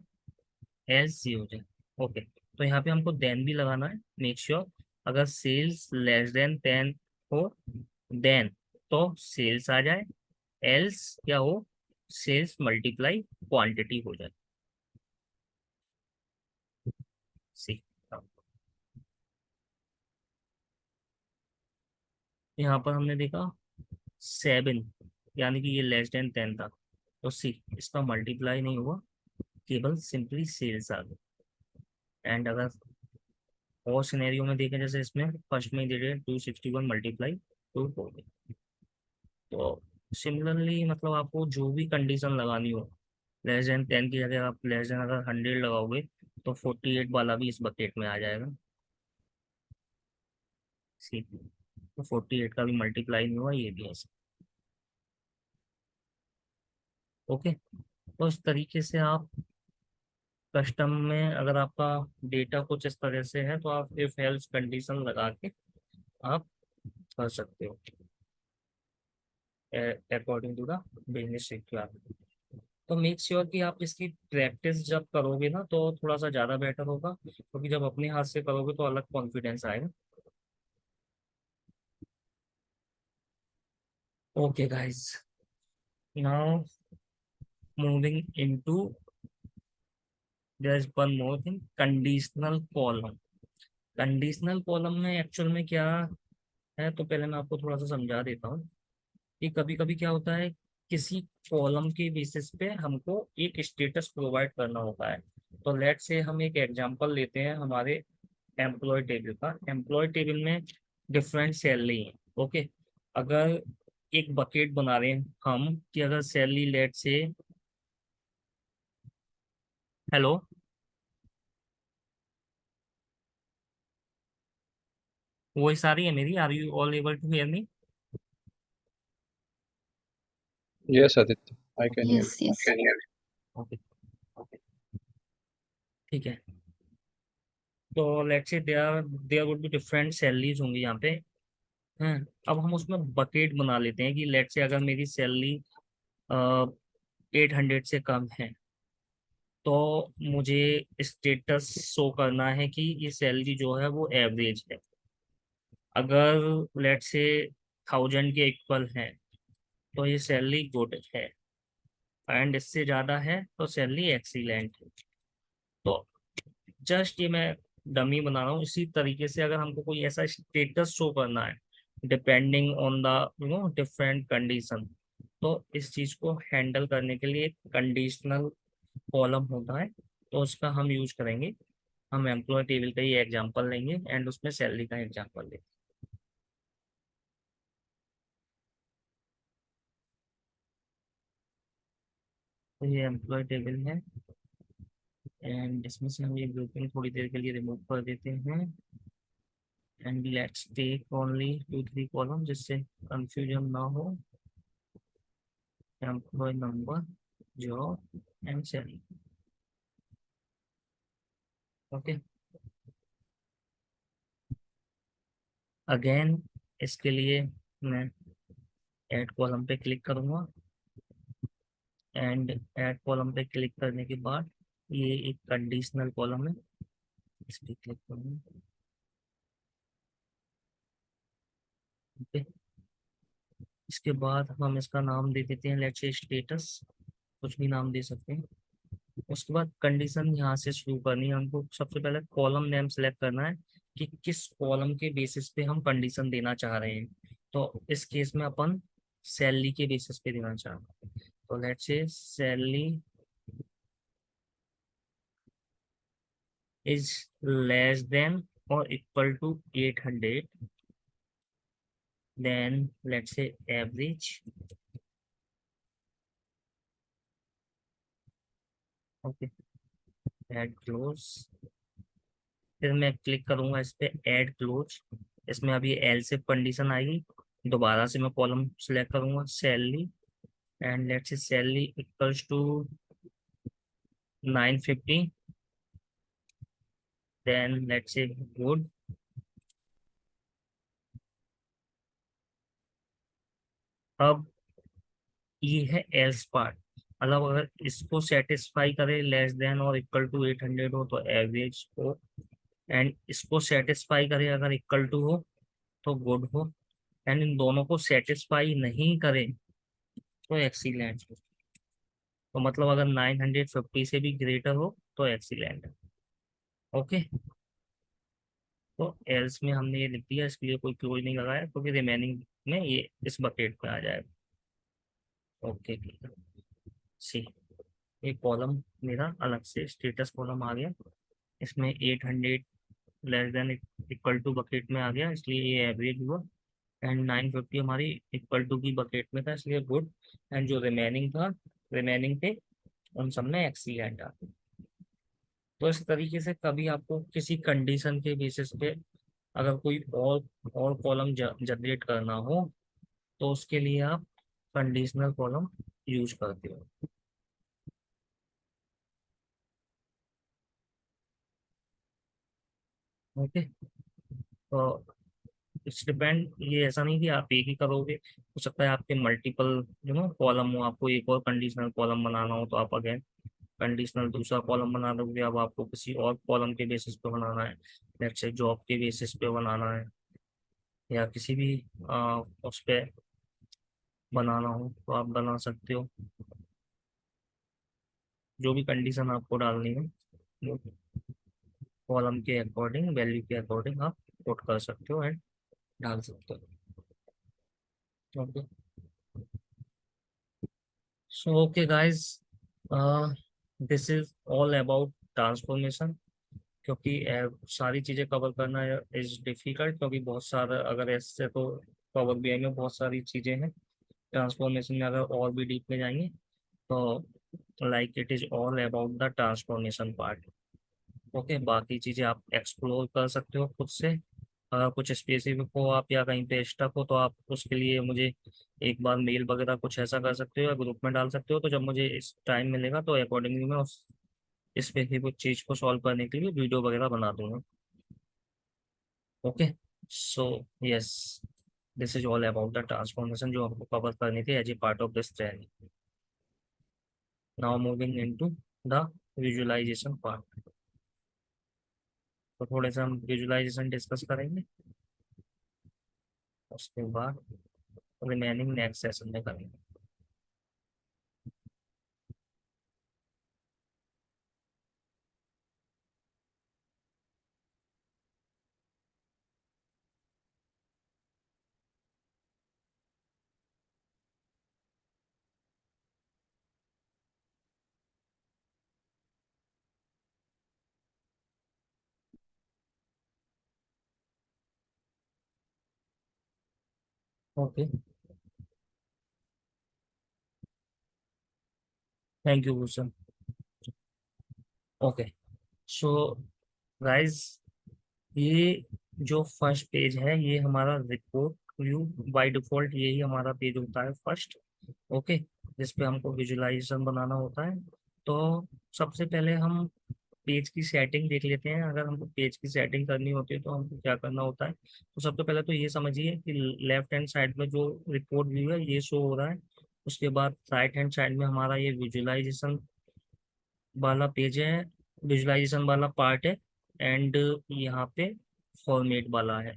एल्स सी हो जाए। ओके, तो यहाँ पे हमको देन भी लगाना है, मेक श्योर अगर सेल्स लेस देन 10 हो देन तो सेल्स आ जाए, एल्स क्या हो, सेल्स मल्टीप्लाई क्वांटिटी हो जाए। सी, यहाँ पर हमने देखा 7, यानी कि ये लेस देन 10 था, तो सी इसका मल्टीप्लाई नहीं हुआ, केवल सिंपली सेल्स आ गई। एंड अगर और सिनेरियो में देखें, जैसे इसमें फर्स्ट में दे रहे 261 मल्टीप्लाई 2 हो गई। तो सिमिलरली मतलब आपको जो भी कंडीशन लगानी हो, लेस देन 10 की जगह आप लेस देन अगर 100 लगाओगे तो 48 वाला भी इस बकेट में आ जाएगा। सी, तो 48 का भी मल्टीप्लाई नहीं हुआ, ये भी ऐसे। ओके, तो इस तरीके से आप कस्टम में अगर आपका डेटा कुछ इस तरह से है तो आप इफ एल्स कंडीशन लगा के आप कर सकते हो according to the business requirement. तो मेक श्योर कि आप इसकी प्रैक्टिस जब करोगे ना तो थोड़ा सा ज़्यादा बेटर होगा, क्योंकि जब अपने हाथ से करोगे तो अलग कॉन्फिडेंस आएगा। Okay guys, now moving into their is one more thing, conditional column. Conditional column में एक्चुअल में क्या है, तो पहले मैं आपको थोड़ा सा समझा देता हूँ कि कभी कभी क्या होता है, किसी कॉलम के बेसिस पे हमको एक स्टेटस प्रोवाइड करना होता है। तो लेट से हम एक एग्जांपल लेते हैं हमारे एम्प्लॉय टेबल का। एम्प्लॉय टेबल में डिफरेंट सैलरी है। ओके, अगर एक बकेट बना रहे हैं हम कि अगर salary let's say, hello, voice आ रही है मेरी, are you all able to hear me? Yes, Aditya, I can hear you. Yes, yes. Okay, ठीक है। तो let's say there would be different salaries होंगी यहाँ पे हैं। अब हम उसमें बकेट बना लेते हैं कि लेट से अगर मेरी सैलरी 800 से कम है तो मुझे स्टेटस शो करना है कि ये सैलरी जो है वो एवरेज है। अगर लेट से 1000 के इक्वल है तो ये सैलरी गुड है, एंड इससे ज़्यादा है तो सैलरी एक्सीलेंट है। तो जस्ट ये मैं डमी बना रहा हूँ। इसी तरीके से अगर हमको कोई ऐसा स्टेटस शो करना है depending on the different condition, तो इस चीज को हैंडल करने के लिए एक कंडीशनल कॉलम होता है, तो उसका हम यूज करेंगे। हम एम्प्लॉय टेबल का ही एग्जांपल लेंगे एंड उसमें सैलरी का एग्जांपल लेंगे। तो ये एम्प्लॉय टेबल है एंड इसमें से हम ये ग्रुपिंग थोड़ी देर के लिए रिमूव कर देते हैं and let's take only 2 3 column जिससे कंफ्यूजन ना हो। Employee number, job and salary. Okay, again इसके लिए मैं ऐड कॉलम पे क्लिक करूंगा, एंड ऐड कॉलम पे क्लिक करने के बाद ये एक कंडीशनल कॉलम है, इस पे क्लिक करूंगा। ओके, इसके बाद हम इसका नाम दे देते हैं, लेट्स से स्टेटस, कुछ भी नाम दे सकते हैं। उसके बाद कंडीशन यहाँ से शुरू करनी है हमको। सबसे पहले कॉलम नेम सेलेक्ट करना है कि किस कॉलम के बेसिस पे हम कंडीशन देना चाह रहे हैं। तो इस केस में अपन सैलरी के बेसिस पे देना चाह रहे हैं। तो let's say salary is less than और equal to 800, then let's say average. Okay, add close, फिर मैं क्लिक करूंगा इस पे ऐड क्लोज। इसमें अभी एल से कंडीशन आएगी, दोबारा से मैं कॉलम सेलेक्ट करूंगा salary, and let's say salary equals to 950, then let's say good. अब ये है एल्स पार्ट, मतलब अगर इसको सेटिस्फाई करे लेस देन और इक्वल टू 800 हो तो एवरेज हो, एंड इसको सेटिस्फाई करे अगर इक्वल टू हो तो गुड हो, एंड इन दोनों को सेटिस्फाई नहीं करे तो एक्सीलेंट हो। तो मतलब अगर 950 से भी ग्रेटर हो तो एक्सीलेंट है। ओके, तो एल्स में हमने ये लिख दिया, इसके लिए कोई क्लोज नहीं लगाया क्योंकि रिमेनिंग में ये इस बकेट में आ जाएगा। ओके, सी, ये कॉलम मेरा अलग से स्टेटस कॉलम आ गया, इसमें 800 less than equal to bucket में आ गया, इसलिए ये एवरेज हुआ, एंड 950 हमारी इक्वल टू की बकेट में था इसलिए गुड, एंड जो रिमेनिंग था, रिमेनिंग पे उन सब में एक्सीलेंट आ गया। तो इस तरीके से कभी आपको किसी कंडीशन के बेसिस पे अगर कोई और कॉलम जनरेट करना हो तो उसके लिए आप कंडीशनल कॉलम यूज करते हो। ओके, तो इट्स डिपेंड, ये ऐसा नहीं कि आप एक ही करोगे, हो सकता है आपके मल्टीपल कॉलम हो, आपको एक और कंडीशनल कॉलम बनाना हो तो आप अगेन कंडीशनल दूसरा कॉलम बना दोगे। अब आपको किसी और कॉलम के बेसिस पे बनाना है, लेट्स से जॉब के बेसिस पे बनाना है, या किसी भी उस पे बनाना हो तो आप बना सकते हो। जो भी कंडीशन आपको डालनी है वो कॉलम के अकॉर्डिंग, वैल्यू के अकॉर्डिंग आप पुट कर सकते हो एंड डाल सकते हो। Okay, so okay guys, this is all about transformation. क्योंकि सारी चीज़ें कवर करना इज डिफिकल्ट, क्योंकि बहुत सारा, अगर ऐसे तो पावर बीआई में बहुत सारी चीज़ें हैं, ट्रांसफॉर्मेशन में अगर और भी डीप में जाएंगे तो like it is all about the transformation part. Okay, बाकी चीज़ें आप एक्सप्लोर कर सकते हो खुद से। अगर कुछ स्पेसिफिक हो आप या कहीं पे स्टक हो तो आप उसके लिए मुझे एक बार मेल वगैरह कुछ ऐसा कर सकते हो या ग्रुप में डाल सकते हो, तो जब मुझे इस टाइम मिलेगा तो अकॉर्डिंगली मैं उस स्पेसिफिक चीज़ को सॉल्व करने के लिए वीडियो वगैरह बना दूंगा। Okay, so yes, this is all about the transformation जो हमको कवर करनी थी as a part of this training. Now moving into the visualization part. तो थोड़े से हम विजुअलाइजेशन डिस्कस करेंगे, उसके बाद रिमेनिंग नेक्स्ट सेशन में करेंगे। Okay, thank you Bhushan. Okay, so guys, ये जो फर्स्ट पेज है ये हमारा रिपोर्ट व्यू, बाय डिफॉल्ट यही हमारा पेज होता है फर्स्ट। ओके, जिस पे हमको विजुअलाइजेशन बनाना होता है। तो सबसे पहले हम पेज की सेटिंग देख लेते हैं। अगर हमको पेज की सेटिंग करनी होती है तो हमको क्या करना होता है, तो सबसे पहले तो ये समझिए कि लेफ्ट हैंड साइड में जो रिपोर्ट व्यू है ये शो हो रहा है। उसके बाद राइट हैंड साइड में हमारा ये विजुअलाइजेशन वाला पेज है, विजुअलाइजेशन वाला पार्ट है। एंड यहाँ पे फॉर्मेट वाला है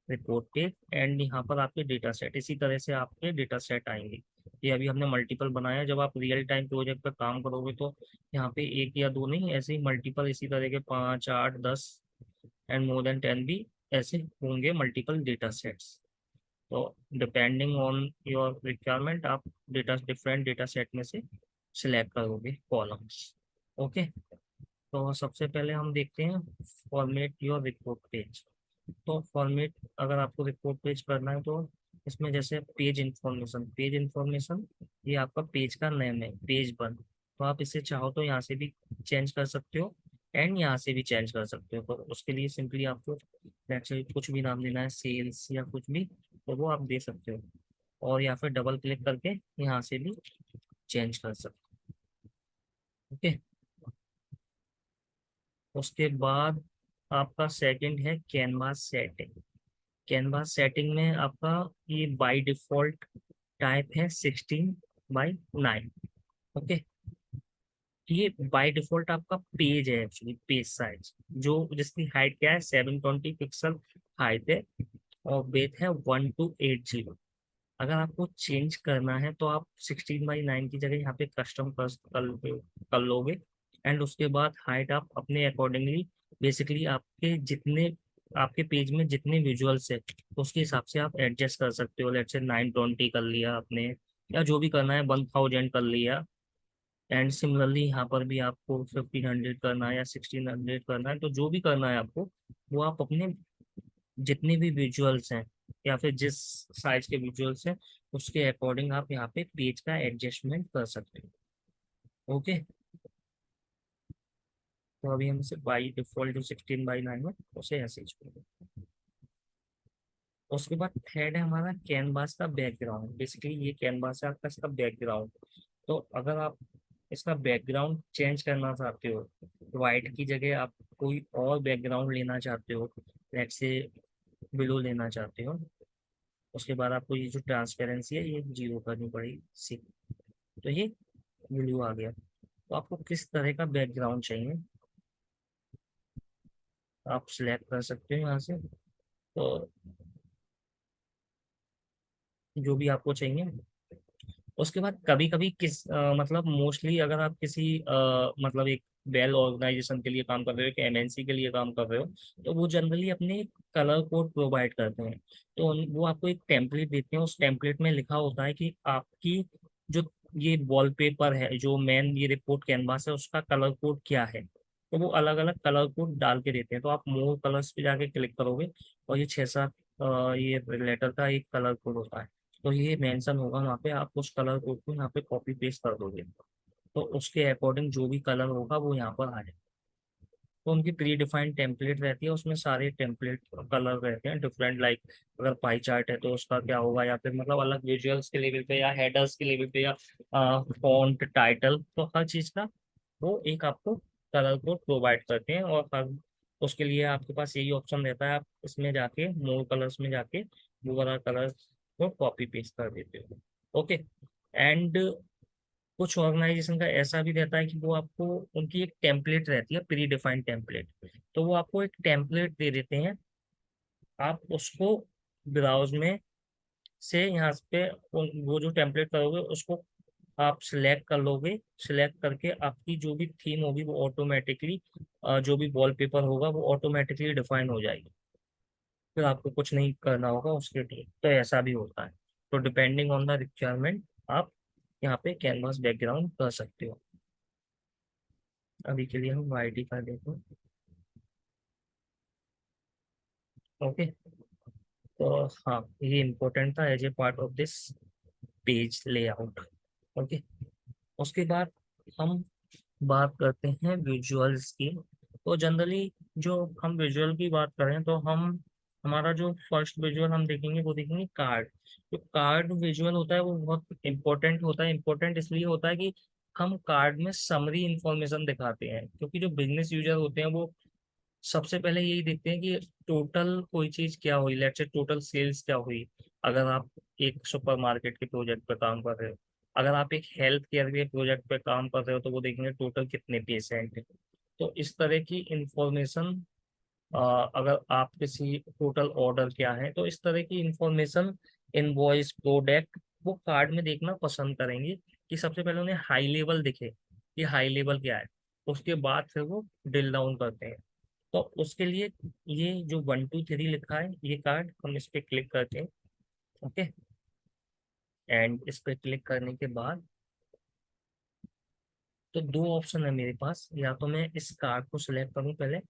रिपोर्ट पेज। एंड यहाँ पर आपके डेटा सेट, इसी तरह से आपके डेटा सेट आएंगे। ये अभी हमने मल्टीपल बनाया, जब आप रियल टाइम प्रोजेक्ट पर काम करोगे तो यहाँ पे एक या दो नहीं, ऐसे ही मल्टीपल इसी तरह के 5, 8, 10 एंड मोर देन 10 भी ऐसे होंगे मल्टीपल डेटा सेट्स। तो डिपेंडिंग ऑन योर रिक्वायरमेंट आप डेटा डिफरेंट डेटा सेट में से सिलेक्ट करोगे कॉलम्स। ओके, तो सबसे पहले हम देखते हैं फॉर्मेट योर रिपोर्ट पेज। तो फॉर्मेट अगर आपको रिपोर्ट पेज करना है तो इसमें जैसे पेज इंफॉर्मेशन ये आपका पेज का नेम है, पेज 1। तो आप इसे चाहो तो यहाँ से भी चेंज कर सकते हो एंड यहाँ से भी चेंज कर सकते हो। तो उसके लिए सिंपली आपको let's say कुछ भी नाम देना है, सेल्स या कुछ भी, तो वो आप दे सकते हो। और या फिर डबल क्लिक करके यहाँ से भी चेंज कर सकते हो। ओके, उसके बाद आपका सेकंड है कैनवास सेटिंग। कैनवास सेटिंग में आपका ये बाय डिफॉल्ट टाइप है 16:9। ओके, ये बाय डिफॉल्ट आपका पेज है, एक्चुअली पेज साइज जो जिसकी हाइट क्या है 720 पिक्सल हाइट है और वेट है 1280। अगर आपको चेंज करना है तो आप 16:9 की जगह यहाँ पे कस्टम कर लोगे। एंड उसके बाद हाइट आप अपने अकॉर्डिंगली, बेसिकली आपके जितने आपके पेज में जितने विजुअल्स है उसके हिसाब से आप एडजस्ट कर सकते हो। लेट्स से 920 कर लिया आपने, या जो भी करना है 1000 कर लिया। एंड सिमिलरली यहाँ पर भी आपको 1500 करना है या 1600 करना है, तो जो भी करना है आपको वो आप अपने जितने भी विजुअल्स हैं या फिर जिस साइज के विजुअल्स हैं उसके अकॉर्डिंग आप यहाँ पे पेज का एडजस्टमेंट कर सकते हो। ओके, तो अभी हम इसे बाई डिफॉल्ट जो 16:9 है उसे ऐसे ही छोड़। उसके बाद थर्ड है हमारा कैनवास का बैकग्राउंड। बेसिकली ये कैनवास है आपका, इसका बैकग्राउंड। तो अगर आप इसका बैकग्राउंड चेंज करना चाहते हो, वाइट की जगह आप कोई और बैकग्राउंड लेना चाहते हो, लेट्स से ब्लू लेना चाहते हो, उसके बाद आपको ये जो ट्रांसपेरेंसी है ये 0 करनी पड़ेगी सी। तो ये ब्लू आ गया। तो आपको किस तरह का बैकग्राउंड चाहिए आप सिलेक्ट कर सकते हो यहाँ से। तो जो भी आपको चाहिए। उसके बाद कभी कभी मतलब मोस्टली अगर आप किसी मतलब एक वेल ऑर्गेनाइजेशन के लिए काम कर रहे हो, कि एमएनसी के लिए काम कर रहे हो, तो वो जनरली अपने कलर कोड प्रोवाइड करते हैं। तो वो आपको एक टेम्पलेट देते हैं, उस टेम्पलेट में लिखा होता है कि आपकी जो ये वॉलपेपर है, जो मेन ये रिपोर्ट कैनवास है, उसका कलर कोड क्या है। तो वो अलग अलग कलर कोड डाल के देते हैं। तो आप मोर कलर्स पे जाके क्लिक करोगे और ये 6-7 ये लेटर का एक कलर कोड होता है। तो ये मेंशन होगा वहाँ पे, आप उस कलर कोड को यहाँ पे कॉपी पेस्ट कर दोगे तो उसके अकॉर्डिंग जो भी कलर होगा वो यहाँ पर आ जाएगा। तो उनकी प्री डिफाइंड टेम्पलेट रहती है, उसमें सारे टेम्पलेट कलर रहते हैं डिफरेंट। लाइक अगर पाई चार्ट है तो उसका क्या होगा, या फिर मतलब अलग विजुअल्स के लेवल पे या हेडर्स के लेवल पे या फॉन्ट टाइटल, तो हर चीज का वो एक आपको कलर कोड प्रोवाइड करते हैं। और हर उसके लिए आपके पास यही ऑप्शन रहता है, आप इसमें जाके मोर कलर्स में जाके वो वाला कलर को कॉपी पेस्ट कर देते हो। ओके, एंड कुछ ऑर्गेनाइजेशन का ऐसा भी रहता है कि वो आपको उनकी एक टेम्पलेट रहती है, प्री डिफाइंड टेम्पलेट। तो वो आपको एक टेम्पलेट दे देते हैं, आप उसको ब्राउज में से यहाँ पे वो जो टेम्पलेट करोगे उसको आप सिलेक्ट कर लोगे। सिलेक्ट करके आपकी जो भी थीम होगी वो ऑटोमेटिकली, जो भी वॉलपेपर होगा वो ऑटोमेटिकली डिफाइन हो जाएगी। फिर आपको कुछ नहीं करना होगा उसके लिए। तो ऐसा भी होता है। तो डिपेंडिंग ऑन द रिक्वायरमेंट आप यहाँ पे कैनवास बैकग्राउंड कर सकते हो। अभी के लिए हम वाइट ही कर देते हैं। ओके, तो हाँ ये इम्पोर्टेंट था as a part of this page layout. Okay, उसके बाद हम बात करते हैं विजुअल्स की। तो जनरली जो हम विजुअल की बात करें तो हम हमारा जो फर्स्ट विजुअल हम देखेंगे वो देखेंगे कार्ड। जो कार्ड विजुअल होता है वो बहुत इंपॉर्टेंट होता है। इंपॉर्टेंट इसलिए होता है कि हम कार्ड में समरी इंफॉर्मेशन दिखाते हैं, क्योंकि जो बिजनेस यूजर होते हैं वो सबसे पहले यही देखते हैं कि टोटल कोई चीज क्या हुई, लेट्स से टोटल सेल्स क्या हुई। अगर आप एक सुपरमार्केट के प्रोजेक्ट पे काम कर रहे हो, अगर आप एक हेल्थ केयर के प्रोजेक्ट पे काम कर रहे हो, तो वो देखेंगे टोटल कितने पेशेंट हैं। तो इस तरह की इंफॉर्मेशन, अगर आप किसी टोटल ऑर्डर क्या है, तो इस तरह की इंफॉर्मेशन, इनवॉइस, प्रोडक्ट, वो कार्ड में देखना पसंद करेंगे कि सबसे पहले उन्हें हाई लेवल दिखे कि हाई लेवल क्या है। उसके बाद फिर वो ड्रिल डाउन करते हैं। तो उसके लिए ये जो 1 2 3 लिखा है, ये कार्ड हम इस पे क्लिक करते हैं। ओके, एंड इस पे क्लिक करने के बाद तो दो ऑप्शन है मेरे पास, या तो मैं इस कार्ड को सिलेक्ट करूं पहले,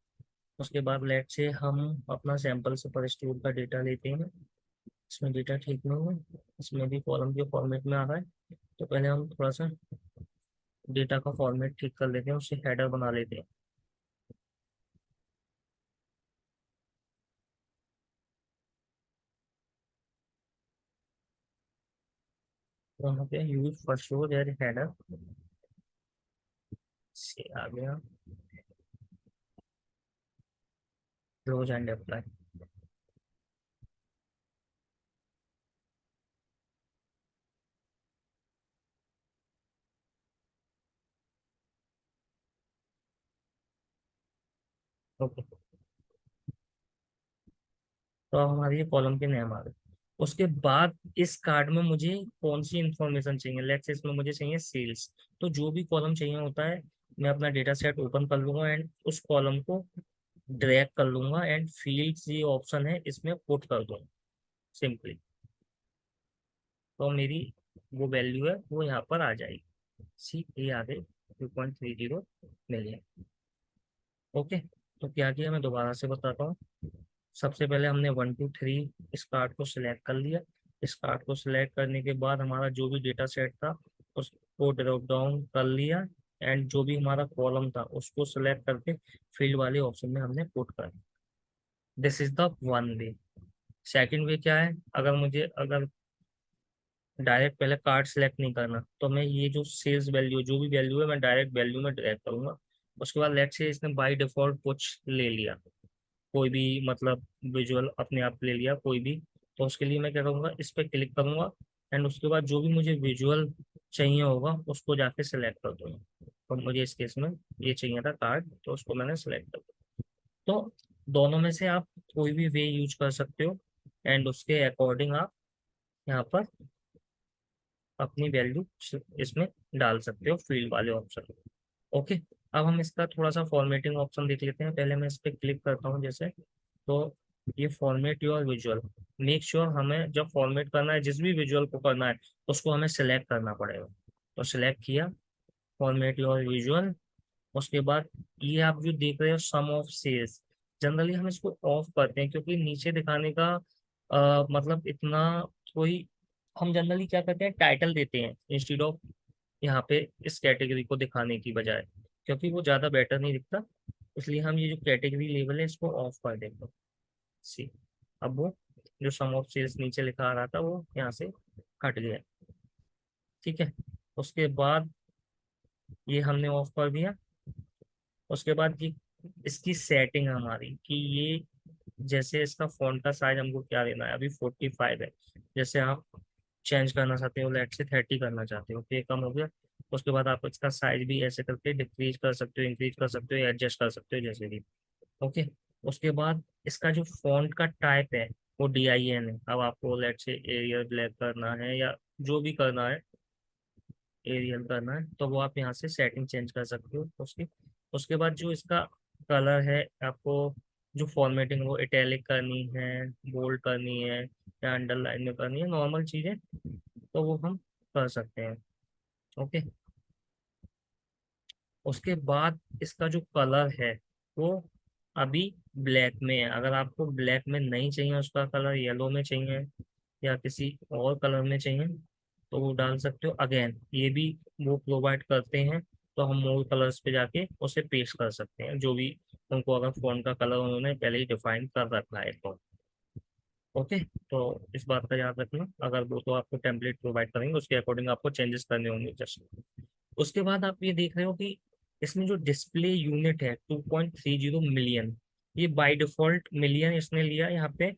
उसके बाद लेट से हम अपना सैंपल से पर स्टोर का डेटा लेते हैं। इसमें डेटा ठीक नहीं है, इसमें भी कॉलम के फॉर्मेट में आ रहा है। तो पहले हम थोड़ा सा डेटा का फॉर्मेट ठीक कर लेते हैं, उससे हेडर बना लेते हैं। तो यहाँ पे use for show their header से आ गया, क्लोज एंड अप्लाई। ओके, तो अब हमारी ये कॉलम के नेम आ गए। उसके बाद इस कार्ड में मुझे कौन सी इंफॉर्मेशन चाहिए, लेट्स से इसमें मुझे चाहिए सेल्स। तो जो भी कॉलम चाहिए होता है, मैं अपना डेटा सेट ओपन कर लूंगा एंड उस कॉलम को ड्रैग कर लूंगा एंड फील्ड्स ये ऑप्शन है इसमें पुट कर दूंगा सिंपली। तो मेरी वो वैल्यू है वो यहाँ पर आ जाएगी। सी ये आ गई 2.30 मिलियन। ओके, तो क्या किया मैं दोबारा से बताता हूँ। सबसे पहले हमने 1 2 3 इस कार्ड को सिलेक्ट कर लिया। इस कार्ड को सिलेक्ट करने के बाद हमारा जो भी डेटा सेट था उसको ड्रॉप डाउन कर लिया, एंड जो भी हमारा कॉलम था उसको सिलेक्ट करके फील्ड वाले ऑप्शन में हमने पुट कर दिया। This is the one way. Second वे क्या है, अगर डायरेक्ट पहले कार्ड सेलेक्ट नहीं करना, तो मैं ये जो सेल्स वैल्यू जो भी वैल्यू है मैं डायरेक्ट वैल्यू में ड्रैग करूंगा। उसके बाद लेट्स से इसने बाय डिफॉल्ट कुछ ले लिया, कोई भी मतलब विजुअल अपने आप ले लिया कोई भी। तो उसके लिए मैं क्या करूँगा, इस पर क्लिक करूंगा एंड उसके बाद जो भी मुझे विजुअल चाहिए होगा उसको जाके सिलेक्ट कर दूंगा। तो मुझे इस केस में ये चाहिए था कार्ड, तो उसको मैंने सेलेक्ट कर दिया। तो दोनों में से आप कोई भी वे यूज कर सकते हो, एंड उसके अकॉर्डिंग आप यहाँ पर अपनी वैल्यू इसमें डाल सकते हो फील्ड वाले ऑप्शन। ओके, अब हम इसका थोड़ा सा फॉर्मेटिंग ऑप्शन देख लेते हैं। पहले मैं इस पर क्लिक करता हूँ जैसे, तो ये format your visual. Make sure हमें जब फॉर्मेट करना है, जिस भी विजुअल को करना है उसको हमें सेलेक्ट करना पड़ेगा। तो सिलेक्ट किया, फॉर्मेट योर विजुअल। उसके बाद ये आप जो देख रहे हो सम ऑफ सेल्स, जनरली हम इसको ऑफ करते हैं क्योंकि नीचे दिखाने का मतलब इतना कोई, हम जनरली क्या करते हैं टाइटल देते हैं इंस्टीड ऑफ यहाँ पे इस कैटेगरी को दिखाने की बजाय, क्योंकि वो ज़्यादा बेटर नहीं दिखता। इसलिए हम ये जो कैटेगरी लेवल है इसको ऑफ कर देंगे। सी, अब वो जो सम ऑफ सेल्स नीचे लिखा आ रहा था वो यहाँ से हट गया। ठीक है, उसके बाद ये हमने ऑफ कर दिया। उसके बाद ये इसकी सेटिंग हमारी कि ये जैसे इसका फॉन्ट का साइज हमको क्या लेना है, अभी 45 है। जैसे आप चेंज करना चाहते हो, लेट से 30 करना चाहते हो, तो ये कम हो गया। उसके बाद आप इसका साइज भी ऐसे करके डिक्रीज कर सकते हो, इंक्रीज कर सकते हो, एडजस्ट कर सकते हो जैसे भी। ओके, उसके बाद इसका जो फॉन्ट का टाइप है वो DIN है। अब आपको लेट से एरियल ब्लैक करना है या जो भी करना है, एरियल करना है, तो वो आप यहाँ से सेटिंग चेंज कर सकते हो उसकी। उसके बाद जो इसका कलर है, आपको जो फॉर्मेटिंग वो इटैलिक करनी है, बोल्ड करनी है या अंडरलाइन में करनी है, नॉर्मल चीज़ें तो वो हम कर सकते हैं। ओके, उसके बाद इसका जो कलर है वो अभी ब्लैक में है। अगर आपको ब्लैक में नहीं चाहिए, उसका कलर येलो में चाहिए या किसी और कलर में चाहिए, तो वो डाल सकते हो। अगेन ये भी वो प्रोवाइड करते हैं, तो हम मोर कलर्स पे जाके उसे पेस्ट कर सकते हैं, जो भी उनको अगर फोन का कलर उन्होंने पहले ही डिफाइन कर रखा है तो। ओके, तो इस बात का याद रखना, अगर वो तो आपको टेम्पलेट प्रोवाइड करेंगे उसके अकॉर्डिंग आपको चेंजेस करने होंगे जस्ट। उसके बाद आप ये देख रहे हो कि इसमें जो डिस्प्ले यूनिट है 2.30 मिलियन, ये बाय डिफॉल्ट मिलियन इसने लिया यहाँ पे।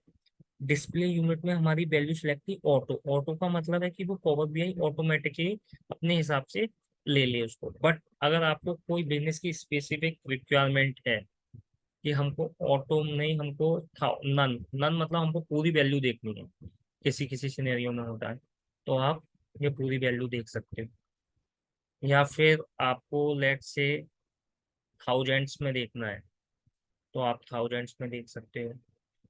डिस्प्ले यूनिट में हमारी वैल्यू सिलेक्ट की ऑटो। ऑटो का मतलब है कि वो पावर बीआई ऑटोमेटिकली अपने हिसाब से ले ले उसको। बट अगर आपको कोई बिजनेस की स्पेसिफिक रिक्वायरमेंट है कि हमको ऑटो नहीं, हमको नन नन मतलब हमको पूरी वैल्यू देखनी है, किसी किसी सिनेरियो में होता है, तो आप ये पूरी वैल्यू देख सकते हो। या फिर आपको लेट से थाउजेंड्स में देखना है तो आप थाउजेंड्स में देख सकते हो।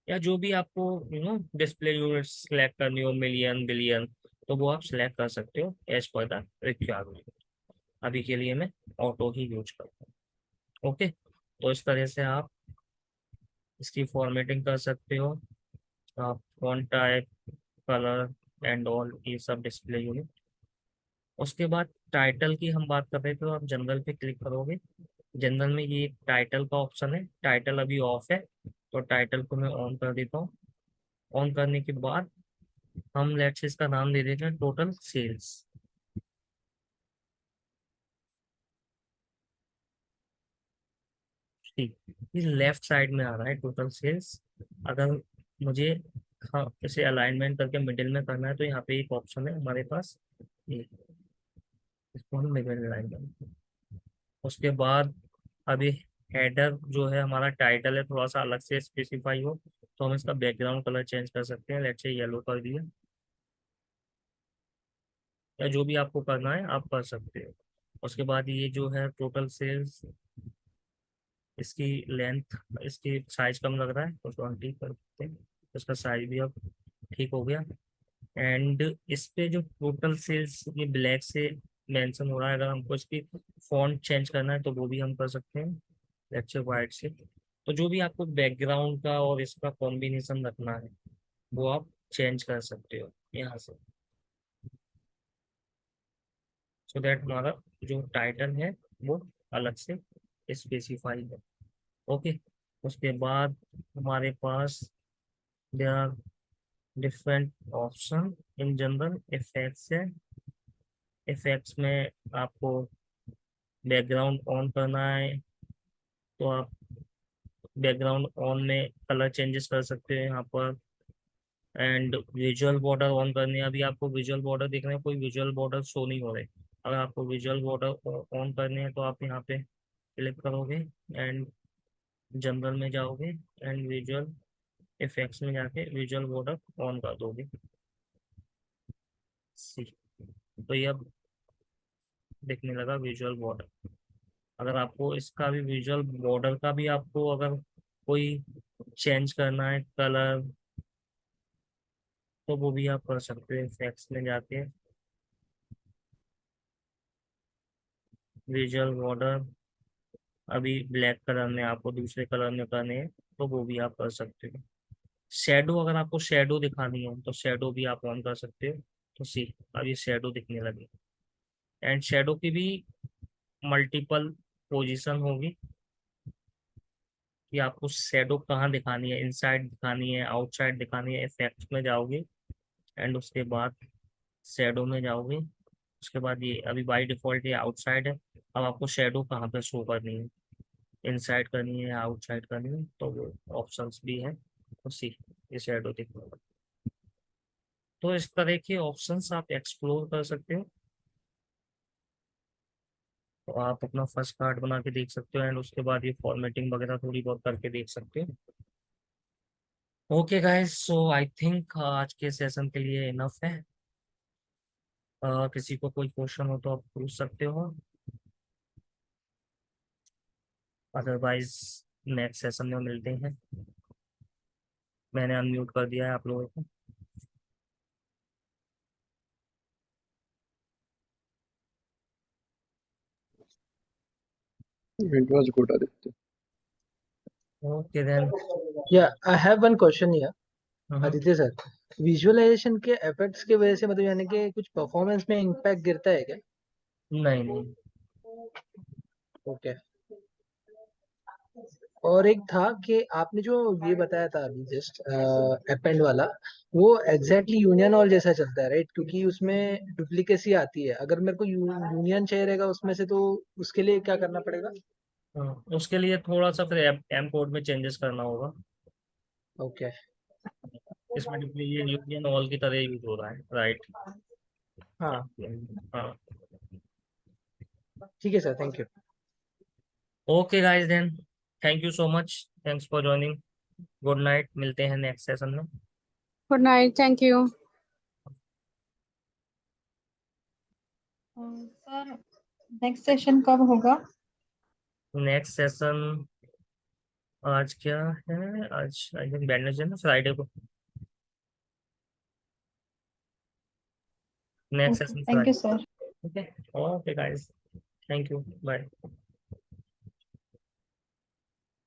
या जो भी आपको डिस्प्ले यूनिट सेलेक्ट करनी हो, मिलियन बिलियन, तो वो आप सिलेक्ट कर सकते हो एज पर द रिक्वायरमेंट। अभी के लिए मैं ऑटो ही यूज करता हूँ। ओके, तो इस तरह से आप इसकी फॉर्मेटिंग कर सकते हो। आप font type, colour and all, ये सब डिस्प्ले यूनिट। उसके बाद टाइटल की हम बात कर रहे थे, तो आप जनरल पे क्लिक करोगे। जनरल में ये टाइटल का ऑप्शन है, टाइटल अभी ऑफ है, तो टाइटल को मैं ऑन कर देता हूँ। ऑन करने के बाद हम लेट्स इसका नाम दे देते हैं टोटल सेल्स। ठीक, ये लेफ्ट साइड में आ रहा है टोटल सेल्स। अगर मुझे, हाँ, इसे अलाइनमेंट करके मिडिल में करना है तो यहाँ पे एक ऑप्शन है हमारे पास, ये, इसको हम मिडिल अलाइनमेंट। उसके बाद अभी हेडर जो है हमारा टाइटल है, थोड़ा सा अलग से स्पेसिफाई हो, तो हम इसका बैकग्राउंड कलर चेंज कर सकते हैं। लेट्स से येलो कर दिया, या जो भी आपको करना है आप कर सकते हो। उसके बाद ये जो है टोटल सेल्स, इसकी लेंथ, इसकी साइज कम लग रहा है तो 20 कर देते हैं। उसका साइज भी अब ठीक हो गया। एंड इस पे जो टोटल सेल्स ये ब्लैक से मेंशन हो रहा है, अगर हमको इसकी फॉन्ट चेंज करना है तो वो भी हम कर सकते हैं, लेट्स से वाइट से। तो जो भी आपको बैकग्राउंड का और इसका कॉम्बिनेशन रखना है वो आप चेंज कर सकते हो यहाँ से, सो दैट हमारा जो टाइटल है वो अलग से स्पेसिफाई है। ओके, उसके बाद हमारे पास there are different option in general. Effects है, इफेक्ट्स में आपको बैकग्राउंड ऑन करना है तो आप बैकग्राउंड ऑन में कलर चेंजेस कर सकते हैं यहाँ पर। एंड विजुअल बॉर्डर ऑन करने, अभी आपको विजुअल बॉर्डर देखना है, कोई विजुअल बॉर्डर शो नहीं हो रहे। अगर आपको विजुअल बॉर्डर ऑन करने हैं तो आप यहाँ पे क्लिक करोगे एंड जनरल में जाओगे एंड विजुअल इफेक्ट्स में जाके विजुअल बॉर्डर ऑन कर दोगे। सी, तो ये अब दिखने लगा विजुअल बॉर्डर। अगर आपको इसका भी विजुअल बॉर्डर का भी आपको अगर कोई चेंज करना है कलर, तो वो भी आप कर सकते हो इफेक्ट्स में जाके विजुअल बॉर्डर। अभी ब्लैक कलर में आपको दूसरे कलर में करने हैं तो वो भी आप कर सकते हो। शेडो, अगर आपको शेडो दिखानी है तो शेडो भी आप ऑन कर सकते हो। तो सी, अब ये शेडो दिखने लगे। एंड शेडो की भी मल्टीपल पोजीशन होगी कि आपको शेडो कहाँ दिखानी है, इनसाइड दिखानी है, आउटसाइड दिखानी है। इफेक्ट्स में जाओगे एंड उसके बाद शेडो में जाओगे। उसके बाद ये अभी बाय डिफॉल्ट ये आउटसाइड है, अब आपको शेडो कहाँ पे शो करनी है, इनसाइड करनी है या आउटसाइड करनी है, तो वो ऑप्शंस भी हैं। तो सी, ये शेडो दिखने। तो इस तरह के ऑप्शंस आप एक्सप्लोर कर सकते हो। तो आप अपना फर्स्ट कार्ड बना के देख सकते हो एंड उसके बाद ये फॉर्मेटिंग वगैरह थोड़ी बहुत करके देख सकते हो। Okay guys, so I think आज के सेशन के लिए इनफ है। किसी को कोई क्वेश्चन हो तो आप पूछ सकते हो, अदरवाइज नेक्स्ट सेशन में मिलते हैं। मैंने अनम्यूट कर दिया है आप लोगों को। It was good, Aditya. Okay then. Yeah, I have one question here, Aditya sir. Visualization के इफेक्ट्स की वजह से मतलब यानी कि कुछ परफॉर्मेंस में इम्पैक्ट गिरता है क्या? नहीं नहीं, ओके। और एक था कि आपने जो ये बताया था अभी जस्ट अपेंड वाला, वो एग्जैक्टली यूनियन ऑल जैसा चलता है राइट? क्योंकि उसमें डुप्लीकेसी आती है। अगर मेरे को यूनियन चाहिए रहेगा उसमें से, तो उसके लिए क्या करना पड़ेगा? उसके लिए थोड़ा सा फिर एम कोड में चेंजेस करना होगा। ओके। इसमें ये यूनियन ऑल की तरह यूज हो रहा है, राइट? हाँ हाँ। ठीक है sir, thank you. Okay guys then, thank you so much, thanks for joining. Good night, मिलते हैं नेक्स्ट सेशन में। Good night, thank you. Sir next session कब होगा? नेक्स्ट सेशन आज क्या है? आज आई थिंक वेडनेसडे ना, फ्राइडे को। Next okay, session thank you Friday. Sir. Okay. Okay guys, thank you, bye.